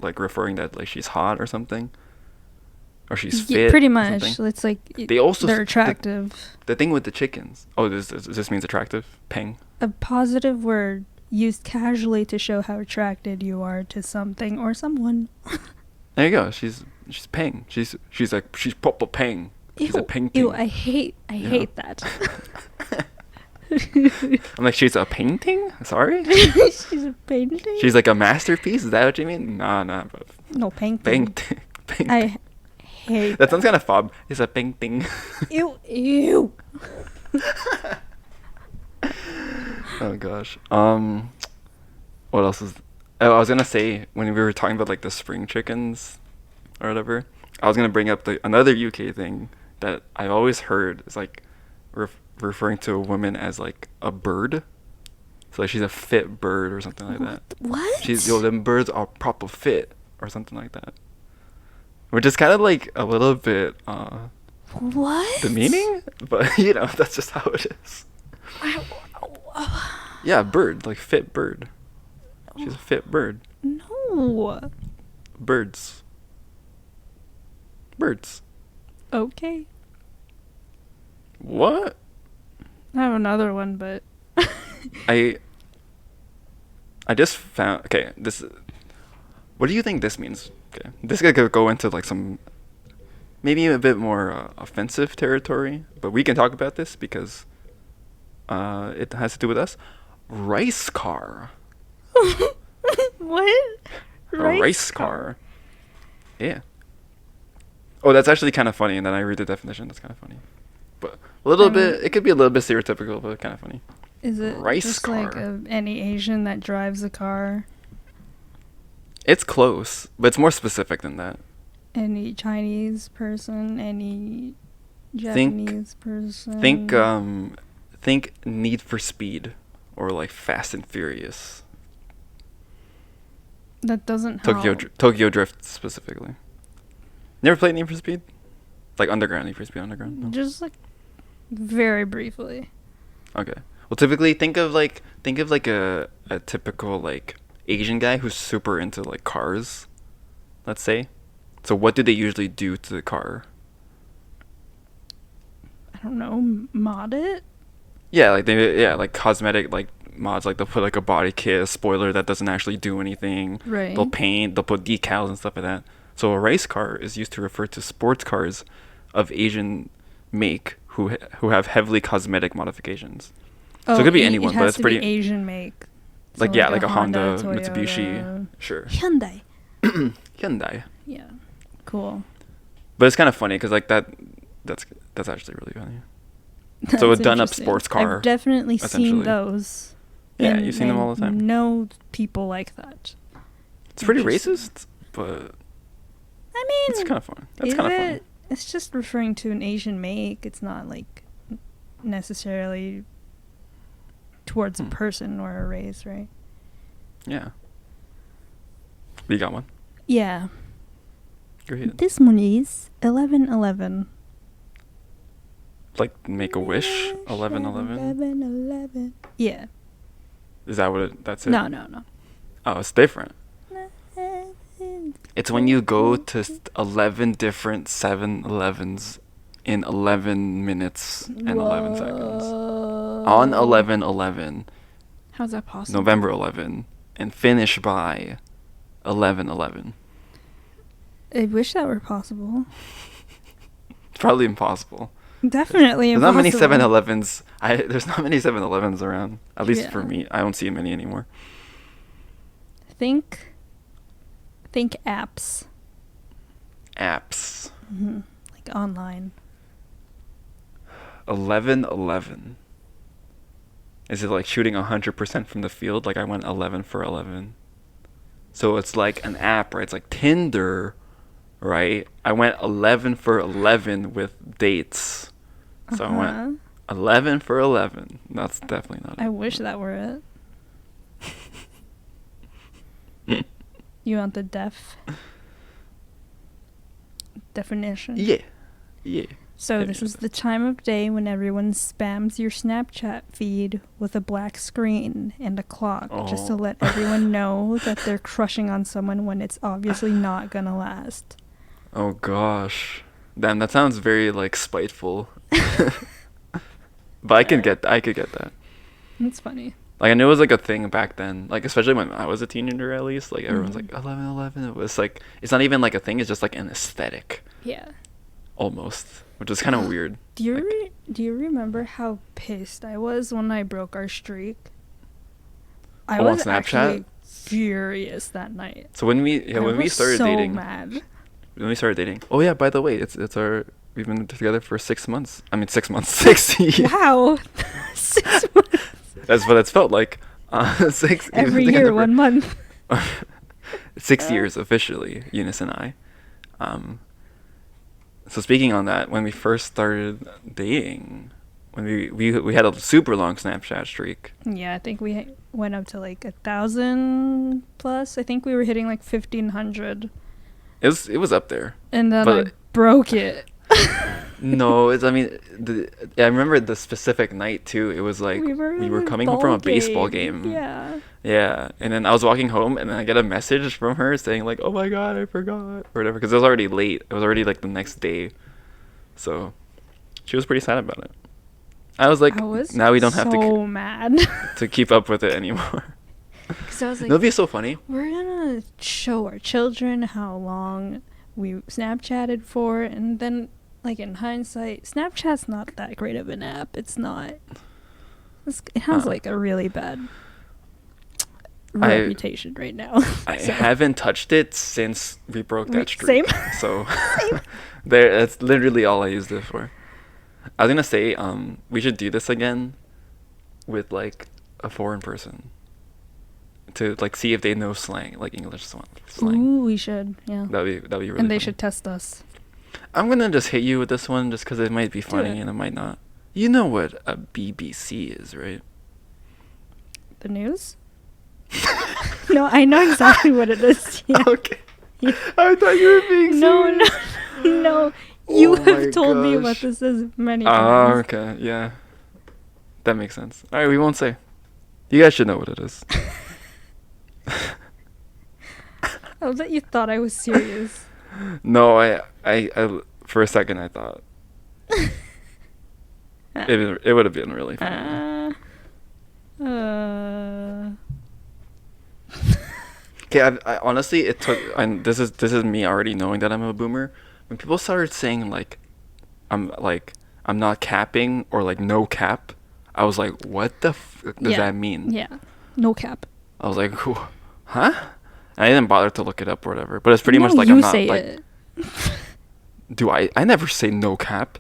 like referring that like she's hot or something. Or she's fit. Yeah, pretty much. It's like they're attractive. The thing with the chickens. Oh, this means attractive? Peng. A positive word used casually to show how attracted you are to something or someone. There you go. She's peng. She's proper peng. She's a peng. Ew, I hate that. I'm like, she's a painting? Sorry? She's a painting? She's like a masterpiece? Is that what you mean? Nah, bro. No, painting. Painting. I hate that. Sounds kind of fob. It's a painting. Ew. Oh gosh. What else is? Oh, I was gonna say when we were talking about like the spring chickens, or whatever. I was gonna bring up another UK thing that I've always heard is like referring to a woman as like a bird. So like she's a fit bird or something like that. What? Them birds are proper fit or something like that. Which is kind of like a little bit what? demeaning, but that's just how it is. Yeah, bird, like fit bird. She's a fit bird. No. Birds. Okay. What? I have another one, but I just found this. What do you think this means? Okay, this could go into like some maybe a bit more offensive territory, but we can talk about this because it has to do with us. Rice car. What? A race car. Yeah. Oh, that's actually kind of funny. And then I read the definition. That's kind of funny, but a little bit. It could be a little bit stereotypical, but kind of funny. Is it rice just car? Like any Asian that drives a car? It's close, but it's more specific than that. Any Chinese person, any Japanese person. Think Need for Speed or like Fast and Furious. That doesn't help. Tokyo Drift specifically. Never played Need for Speed? Like underground, Need for Speed Underground? No? Just like very briefly. Okay. Well, typically think of like a typical like Asian guy who's super into like cars, let's say. So what do they usually do to the car? I don't know, mod it? Yeah, like cosmetic like mods, like they'll put like a body kit, a spoiler that doesn't actually do anything. Right. They'll paint, they'll put decals and stuff like that. So a race car is used to refer to sports cars of Asian make who have heavily cosmetic modifications. Oh, so it could be anyone, but it's to pretty be Asian make. So like a Honda, Toyota, Mitsubishi, sure. Hyundai. Hyundai. Yeah. Cool. But it's kind of funny because like that's actually really funny. So a done-up sports car. I've definitely seen those. Yeah, you've seen them all the time. Know people like that. It's pretty racist, but I mean, it's kind of fun. That's kind of fun. It's just referring to an Asian make. It's not like necessarily towards a person or a race, right? Yeah. You got one? Yeah. Great. This one is 11/11. Like Make a Wish, 11/11. 11/11. Yeah. Is that what that's it? No. Oh, it's different. It's when you go to 11 different 7-Elevens in 11 minutes and 11 seconds. On 11/11. How's that possible? November 11. And finish by 11/11. I wish that were possible. It's probably impossible. Definitely There's impossible. not many 7-Elevens. There's not many 7-Elevens around. At least for me. I don't see many anymore. Think apps. Apps. Mm-hmm. Like online. 11/11. Is it like shooting 100% from the field? Like I went 11 for 11. So it's like an app, right? It's like Tinder, right? I went 11 for 11 with dates. So I went 11 for 11. That's definitely not it. I wish that were it. You want the definition? Yeah. So this is the time of day when everyone spams your Snapchat feed with a black screen and a clock just to let everyone know that they're crushing on someone when it's obviously not gonna last. Oh gosh. Damn, that sounds very like spiteful. But I could get that. That's funny. Like I knew it was like a thing back then, like especially when I was a teenager at least, like everyone's like 11/11. It was like it's not even like a thing, it's just like an aesthetic. Yeah. Almost, which is kind of weird. Do you remember how pissed I was when I broke our streak? I was on Snapchat? Actually furious that night. So when we started dating, mad. When we started dating. Oh yeah, by the way, we've been together for 6 months. I mean 6 months, 6 years. Wow. 6 months. That's what it's felt like. 6 every year, 1 month. 6 years officially, Eunice and I. So speaking on that, when we first started dating, when we had a super long Snapchat streak. Yeah, I think we went up to like 1,000 plus. I think we were hitting like 1,500. It was up there. And then I broke it. No, I remember the specific night too. It was like we were coming home from a baseball game. Yeah. Yeah, and then I was walking home, and then I get a message from her saying like, "Oh my god, I forgot," or whatever, because it was already late. It was already like the next day, so she was pretty sad about it. I was like, now we don't have to mad to keep up with it anymore. Because I was like, it'll be so funny. We're gonna show our children how long we Snapchatted for, and then like in hindsight, Snapchat's not that great of an app. It's not. It has like a really bad reputation right now. I haven't touched it since we broke that streak. Same. So that's literally all I used it for. I was gonna say we should do this again with like a foreign person to like see if they know slang, like English slang. Ooh, we should. Yeah. That'd be really. And they funny. should test us. I'm gonna just hit you with this one just because it might be funny and it might not. You know what a BBC is, right? The news? No, I know exactly what it is. Yeah. Okay. Yeah. I thought you were being serious. No. You Oh have my told me what gosh. this is many Oh, times. okay. Yeah. That makes sense. All right, we won't say. You guys should know what it is. Oh, that you thought I was serious. No, I for a second I thought it would have been really funny. Uh, Okay, I honestly it took. And this is me already knowing that I'm a boomer. When people started saying I'm not capping or like no cap, I was like, what the does that mean? Yeah. No cap. I was like, huh? And I didn't bother to look it up or whatever. But it's pretty No, much like you I'm not say like. it. Do I never say no cap.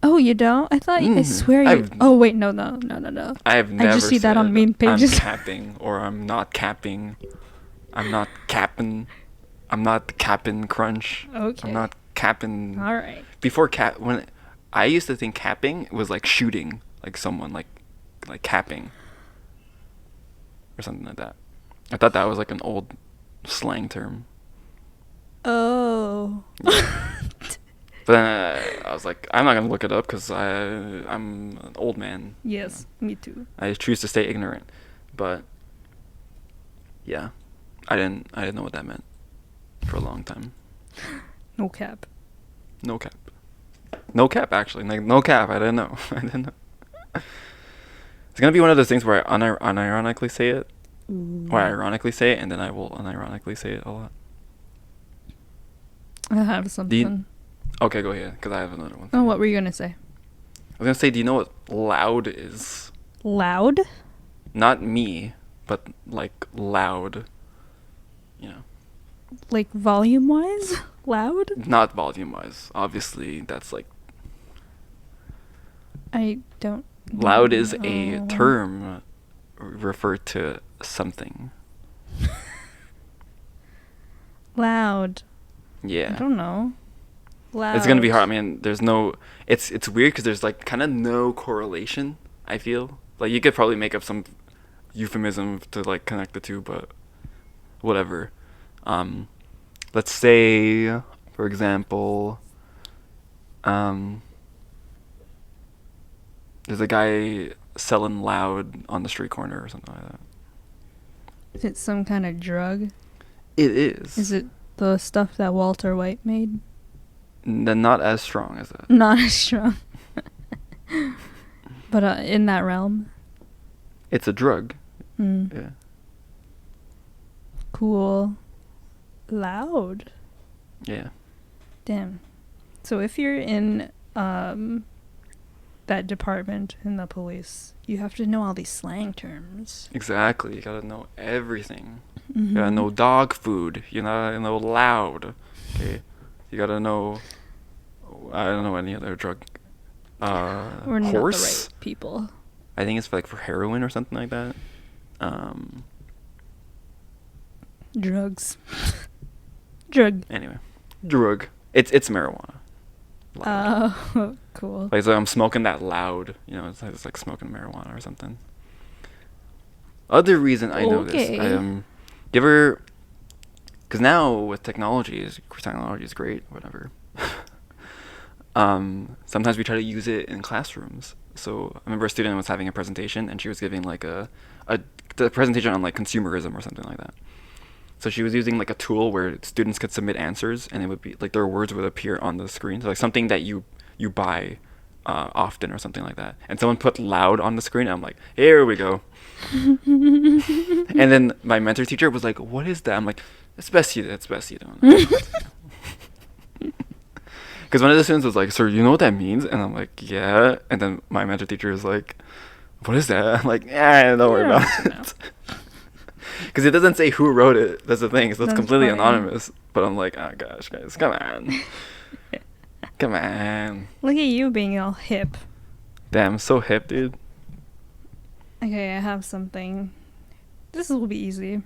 Oh, you don't? I thought. I swear you. Oh wait, no. I've never. I just see that said on meme pages. I'm capping or I'm not capping. I'm not capping. I'm not capping crunch. Okay. I'm not capping. All right. Before when I used to think capping was like shooting like someone like capping or something like that. I thought that was like an old slang term. Oh. Yeah. But then I was like, I'm not gonna look it up because I'm an old man. Yes, me too. I choose to stay ignorant, but yeah, I didn't know what that meant for a long time. No cap. No cap. No cap, actually. Like, no cap. I didn't know. I didn't know. It's gonna be one of those things where I unironically say it, or I ironically say it, and then I will unironically say it a lot. I have something. Okay, go ahead, because I have another one. Oh, what were you gonna say? I was gonna say, do you know what loud is? Loud? Not me, but like loud. You know. Like volume wise? Loud? Not volume wise. Obviously, that's like. I don't. Loud is a term referred to something. Loud. Yeah. I don't know. Loud. It's gonna be hard. I mean, there's no. It's weird because there's like kind of no correlation. I feel like you could probably make up some euphemism to like connect the two, but whatever. Let's say, for example, there's a guy selling loud on the street corner or something like that. Is it some kind of drug? It is. Is it the stuff that Walter White made? Not as strong as that. Not as strong. But in that realm. It's a drug. Yeah. Cool. Loud. Yeah. Damn. So if you're in that department in the police, you have to know all these slang terms. Exactly. You gotta know everything. You gotta know dog food. You gotta know loud. Okay. You gotta know. I don't know any other drug. We're not horse. the right people. I think it's for, like for heroin or something like that. Drugs. Drug. Anyway, drug. It's marijuana. Oh, cool. Like, so I'm smoking that loud. You know, it's like smoking marijuana or something. Other reason I know this. You ever? Because now with technology is great. Whatever. Sometimes we try to use it in classrooms. So I remember a student was having a presentation and she was giving like the presentation on like consumerism or something like that. So she was using like a tool where students could submit answers and it would be like their words would appear on the screen. So like something that you buy often or something like that. And someone put loud on the screen. And I'm like, here we go. And then my mentor teacher was like, what is that? I'm like, it's best you don't know. Because one of the students was like, sir, you know what that means? And I'm like, yeah. And then my mentor teacher is like, what is that? I'm like, yeah, don't worry about it. Because it doesn't say who wrote it. That's the thing. So it's completely anonymous. But I'm like, oh gosh, guys, come on. Come on. Look at you being all hip. Damn, so hip, dude. Okay, I have something. This will be easy.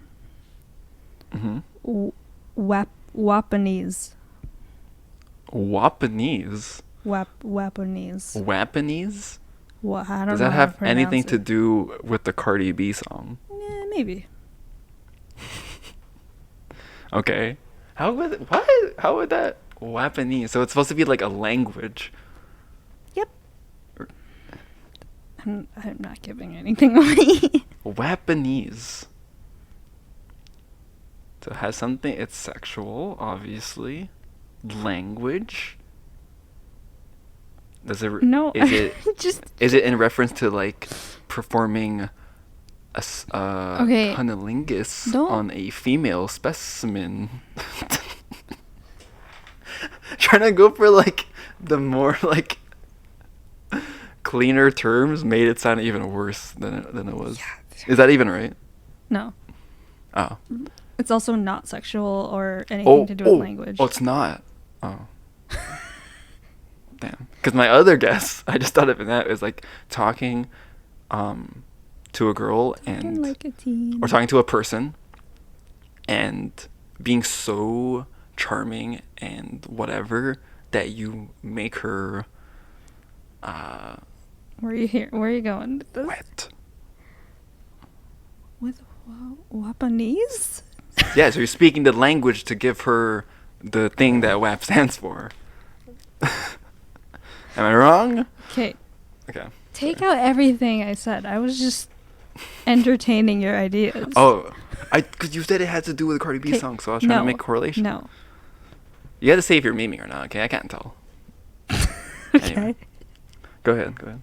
Wapanese. Wapanese? Wapanese. Wapanese? Well, I don't Does know that how have to pronounce anything it. to do with the Cardi B song? Yeah, maybe. Okay. How would that? Wapanese. So it's supposed to be like a language. Yep. I'm not giving anything away. Wapanese. So it has something. It's sexual, obviously. Language. Does it? No. Is it? Just. Is it in reference to like performing a Okay. cunnilingus Don't- on a female specimen? Trying to go for like the more like cleaner terms made it sound even worse than it was. Yeah. Is that even right? No. Oh. It's also not sexual or anything to do with language. Oh, it's not. Oh. Damn. Because my other guess, I just thought of that, is like talking to a girl and like a teen. or talking to a person and being so charming and whatever that you make her Where are you going with this? wet. With Wapanese? Yeah, so you're speaking the language to give her the thing that WAP stands for. Am I wrong? Okay. Okay. Take out everything I said. I was just entertaining your ideas. Oh, because you said it had to do with the Cardi B 'Kay, song, so I was trying to make a correlation. No. You got to say if you're memeing or not, okay? I can't tell. Okay. Anyway. Go ahead.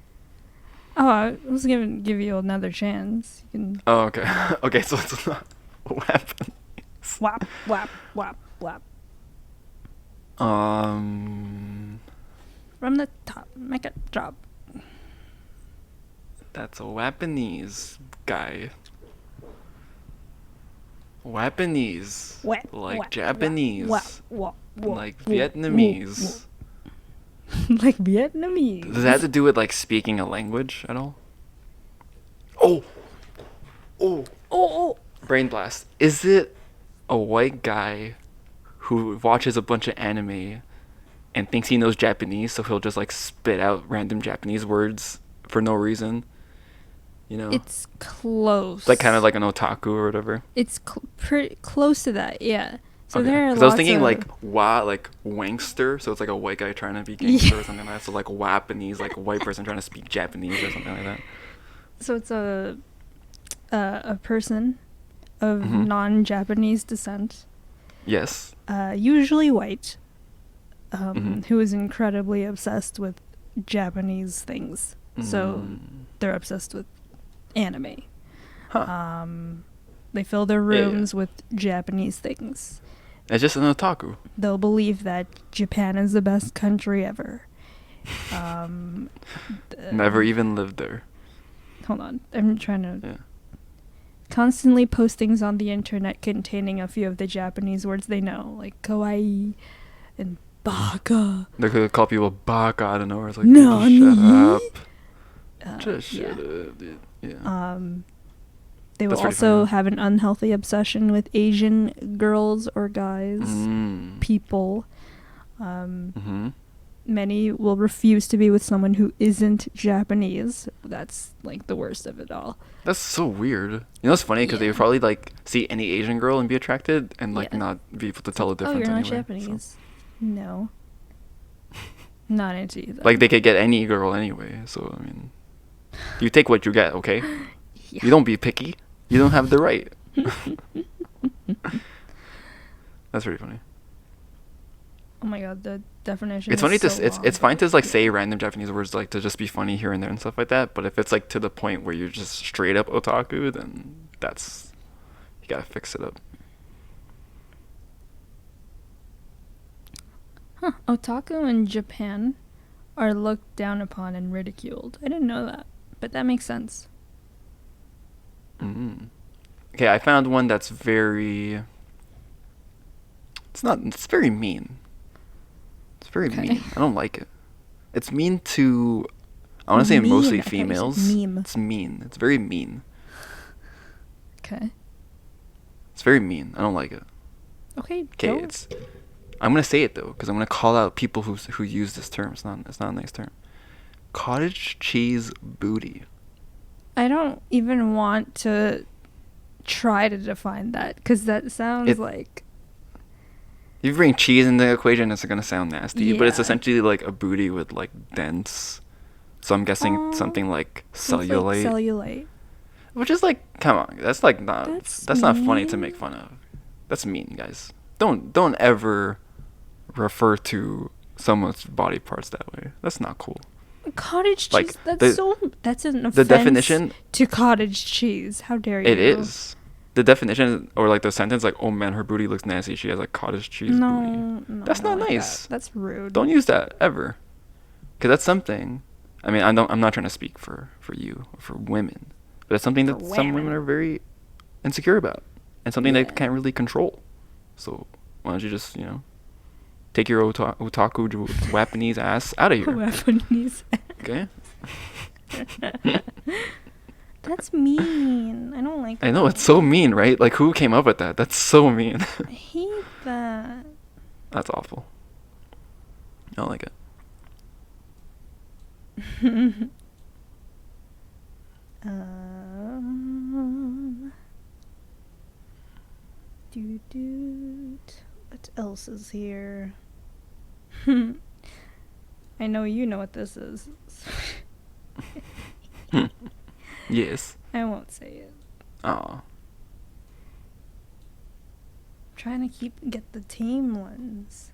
Oh, I was gonna give you another chance. You can Oh, okay. Okay, so it's not weapon. whap, whap, whap, whap. From the top, make it drop. That's a Japanese guy. Japanese. Wet, Like wet, Japanese. whap, whap, whap, Like whap, Vietnamese. whap. Like Vietnamese. Does it have to do with like speaking a language at all? Oh! Oh. Brain blast. Is it a white guy who watches a bunch of anime and thinks he knows Japanese, so he'll just like spit out random Japanese words for no reason? You know? It's close. Like kind of like an otaku or whatever. It's pretty close to that, yeah. So Okay. there are 'Cause lots I was thinking of, like like wankster, so it's like a white guy trying to be gangster or something like that. So like Wapanese, like a white person trying to speak Japanese or something like that. So it's a person of Mhm. non-Japanese descent, Yes. usually white, Mhm. who is incredibly obsessed with Japanese things. So Mm. they're obsessed with anime. Huh. They fill their Yeah, yeah. rooms with Japanese things. It's just an otaku. They'll believe that Japan is the best country ever. Never even lived there. Hold on, I'm trying to... Yeah. Constantly post things on the internet containing a few of the Japanese words they know, like kawaii and baka. They could call people baka out of nowhere. It's like, Nani? dude, shut up. Just yeah. shut up, dude. Yeah. They will That's pretty also funny. have an unhealthy obsession with Asian girls or guys, people. Mm-hmm. Many will refuse to be with someone who isn't Japanese. That's like the worst of it all. That's so weird. You know, it's funny because they Yeah. would probably like see any Asian girl and be attracted and like Yeah. not be able to tell the Oh, difference. you're not anyway, so. Japanese. No. Not into you. Like they could get any girl anyway. So I mean, you take what you get, okay? Yeah. You don't be picky. You don't have the right. That's pretty funny. Oh my god, the definition. It's is funny to so it's long. fine to like say random Japanese words like to just be funny here and there and stuff like that. But if it's like to the point where you're just straight up otaku, then that's you gotta fix it up. Huh. Otaku in Japan are looked down upon and ridiculed. I didn't know that, but that makes sense. Mm. Okay, I found one that's very. It's not. It's very mean. It's very Okay. mean. I don't like it. It's mean to. I want to say Mean? mostly I thought you said females. meme. It's mean. It's very mean. Okay. It's very mean. I don't like it. Okay. Okay, go. it's. I'm gonna say it though, because I'm gonna call out people who use this term. It's not a nice term. Cottage cheese booty. I don't even want to try to define that because that sounds It- like If you bring cheese in the equation, it's gonna sound nasty, but it's Yeah. essentially like a booty with like dents. So I'm guessing something like It's like cellulite, cellulite. which is like, come on, that's like not That's not funny to mean. make fun of. That's mean, guys. Don't ever refer to someone's body parts that way. That's not cool. Cottage cheese. Like, That's an offense The definition, to cottage cheese. How dare you? it is. The definition or like the sentence like, oh man, her booty looks nasty. She has like cottage cheese booty. No, That's not like nice. that. That's rude. Don't use that ever, because that's something. I mean, I'm not trying to speak for you or for women, but it's something that some women are very insecure about, and something they can't really control. So why don't you just take your otaku Japanese ass out of here? Japanese. Okay. That's mean. I don't like. I know, it's so mean, right? Like, who came up with that? That's so mean. I hate that. That's awful. I don't like it. What else is here? I know you know what this is. Yes. I won't say it. Aw. Trying to get the tame ones.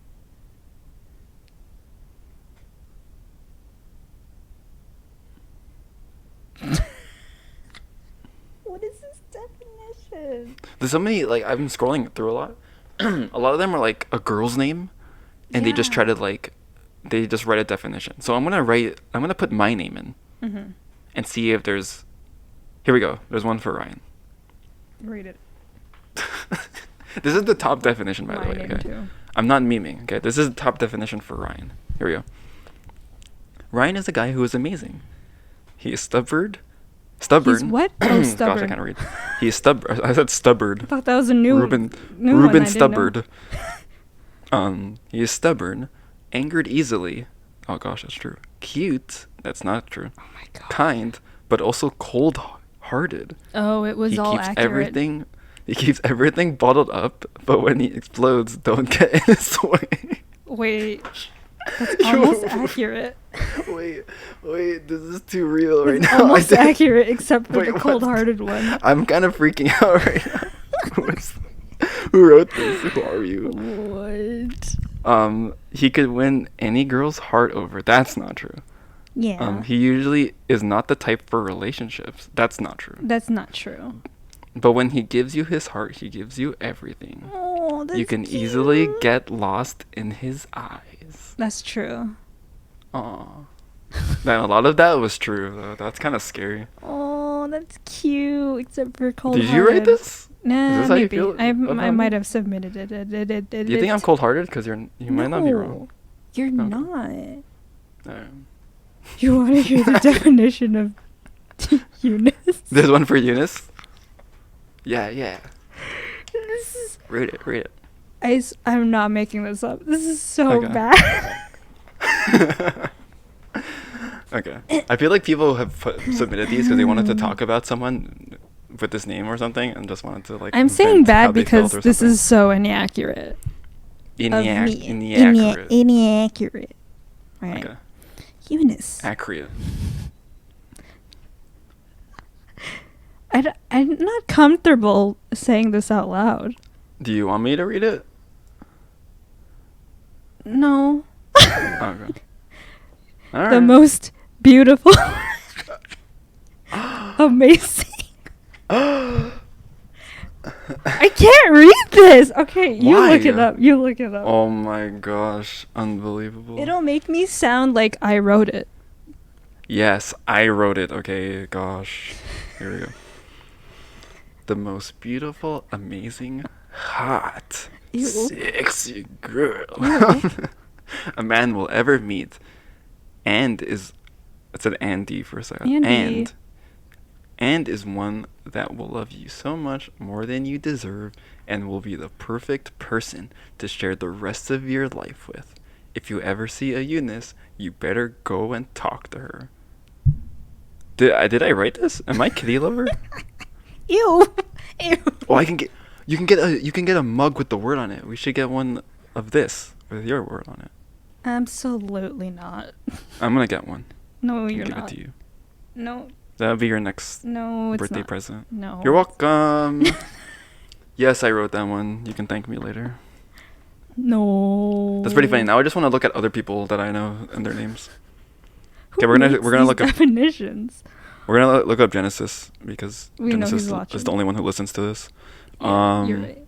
What is this definition? There's so many, like, I've been scrolling through a lot. A lot of them are like a girl's name, and they just try to like, they just write a definition. So I'm gonna put my name in, and see if there's. Here we go. There's one for Ryan. Read it. This is the top definition, by the My way. name Okay. too. I'm not memeing. Okay. This is the top definition for Ryan. Here we go. Ryan is a guy who is amazing. He is stubborn. He's what? Oh, stubborn. Gosh, I can't read. He is stubborn. I said stubborn. I thought that was a new Ruben new one I didn't know. Stubborn. He is stubborn, angered easily. Oh gosh, that's true. Cute. That's not true. Oh my god. Kind, but also cold-hearted. Oh, it was He all keeps accurate. everything. He keeps everything bottled up, but when he explodes, don't get in his way. Wait. That's almost accurate. Wait, this is too real right It's now. almost accurate, except for Wait, the what? cold-hearted one. I'm kind of freaking out right now. Who wrote this? Who are you? What? He could win any girl's heart over. That's not true. Yeah. He usually is not the type for relationships. That's not true. That's not true. But when he gives you his heart, he gives you everything. Oh, that's You can cute. easily get lost in his eyes. That's true. Aw. Man, a lot of that was true, though. That's kind of scary. Oh, that's cute. Except for cold-hearted. Did you write this? Nah, Is this how you maybe. feel I about might me? have submitted it. Do you think I'm cold-hearted? Because you might not be wrong. You're Okay. not. Alright. You want to hear the definition of Eunice? There's one for Eunice? Yeah. This is. Read it. I'm not making this up. This is so Okay. bad. Okay. I feel like people have submitted these because they wanted to talk about someone with this name or something and just wanted to like. I'm saying vent how bad they felt because or this something. is so inaccurate. Inaccurate. Inaccurate. Right. Okay. Eunice. Accurate. I'm not comfortable saying this out loud. Do you want me to read it? No. Okay. All The right. most beautiful. Amazing. I can't read this. Okay, you look it Why? up. You look it up. Oh my gosh, unbelievable. It'll make me sound like I wrote it. Yes, I wrote it. Okay, gosh. Here we go. The most beautiful, amazing, hot, Ew. sexy girl Ew. a man will ever meet, and is. It said Andy for a second. Andy. And is one that will love you so much more than you deserve, and will be the perfect person to share the rest of your life with. If you ever see a Eunice, you better go and talk to her. Did I write this? Am I kitty lover? Ew. Ew. Oh, you can get a mug with the word on it. We should get one of this with your word on it? Absolutely not. I'm gonna get one. No, and you're give not. it to you. No. That'll be your next No, it's birthday not. present. No. You're welcome. Yes, I wrote that one. You can thank me later. No. That's pretty funny. Now I just want to look at other people that I know and their names. Who Okay, we're makes gonna these look up. definitions. We're gonna look up Genesis because We know Genesis he's watching. is the only one who listens to this. Yeah, you're right.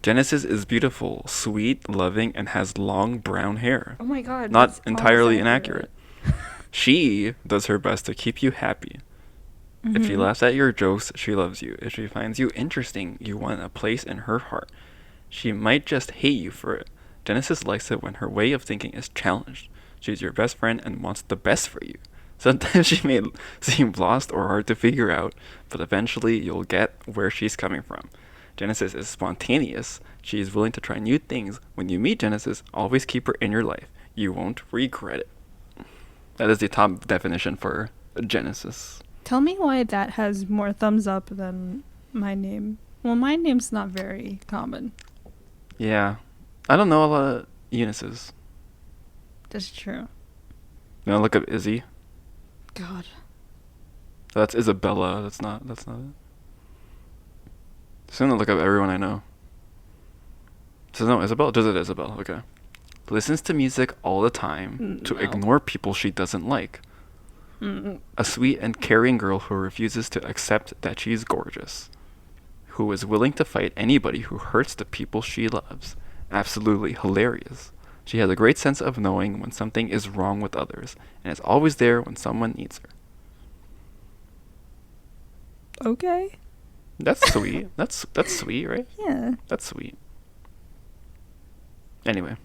Genesis is beautiful, sweet, loving, and has long brown hair. Oh my god. Not that's entirely almost inaccurate. She does her best to keep you happy. If she Mhm. laughs at your jokes, she loves you. If she finds you interesting, you want a place in her heart. She might just hate you for it. Genesis likes it when her way of thinking is challenged. She's your best friend and wants the best for you. Sometimes she may seem lost or hard to figure out, but eventually you'll get where she's coming from. Genesis is spontaneous. She is willing to try new things. When you meet Genesis, always keep her in your life. You won't regret it. That is the top definition for Genesis. Tell me why that has more thumbs up than my name. Well, my name's not very common. Yeah. I don't know a lot of Eunices. That's true. You know, look up Izzy. God. That's Isabella. That's not it. Just gonna look up everyone I know. Says no, Isabel? Does it Isabel? Okay. Listens to music all the time to No. ignore people she doesn't like. Mm-mm. A sweet and caring girl who refuses to accept that she's gorgeous. Who is willing to fight anybody who hurts the people she loves. Absolutely hilarious. She has a great sense of knowing when something is wrong with others, and is always there when someone needs her. Okay. That's sweet. That's sweet, right? Yeah. That's sweet. Anyway,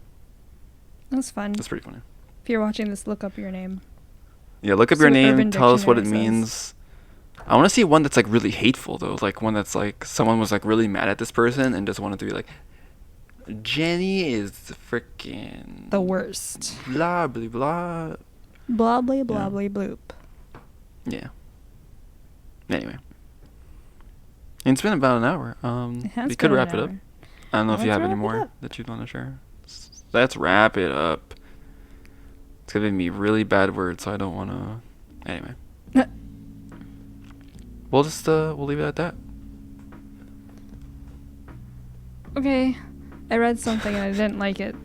That's fun. that's pretty funny. If you're watching this, look up your name. Yeah, look up See your what name, Urban tell us what it Dictionary says. means. I want to see one that's like really hateful though, like one that's like someone was like really mad at this person and just wanted to be like, Jenny is freaking The worst. blah blah blah. Blah, blah, blah, Yeah. blah, bloop. Yeah. Anyway, it's been about an hour. It has We could been wrap an it up. hour. I don't know if you Let's have any wrap it more up. that you'd want to share. Let's wrap it up. It's giving me really bad words, so I don't want to. Anyway, we'll leave it at that. Okay. I read something and I didn't like it.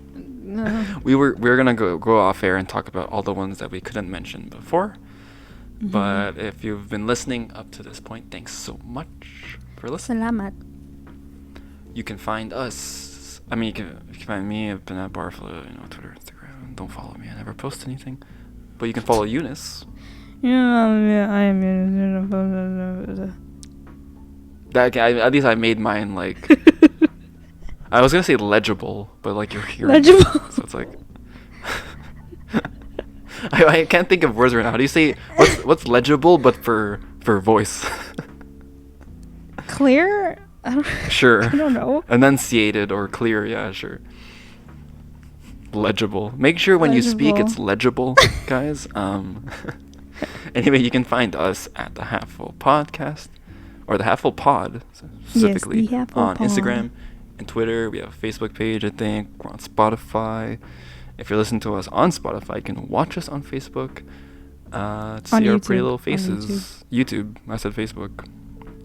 We were gonna go off air and talk about all the ones that we couldn't mention before. Mhm. But if you've been listening up to this point, thanks so much for listening. Salamat. You can find us. I mean, you can find me. I've been at Barfla, Twitter, Instagram. Don't follow me. I never post anything. But you can follow Eunice. Yeah, I am. At least I made mine like. I was gonna say legible, but like you're hearing. Legible. So it's like. I can't think of words right now. How do you say what's legible but for voice? Clear? Sure. I don't know. Enunciated or clear, yeah, sure. Legible. Make sure when you speak it's legible, guys. Anyway, you can find us at the Half Full Podcast, or the Half Full Pod, specifically, the Half Full on Pod. Instagram and Twitter. We have a Facebook page, I think. We're on Spotify. If you're listening to us on Spotify, you can watch us on Facebook to On see our pretty YouTube. little On faces. YouTube. I said Facebook.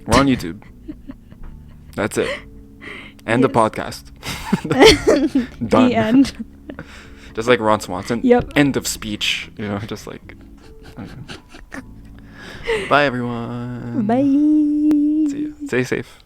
We're on YouTube. That's it. And the Yes. podcast. Done. The end. Just like Ron Swanson. Yep. End of speech. Just like. Bye, everyone. Bye. See you. Stay safe.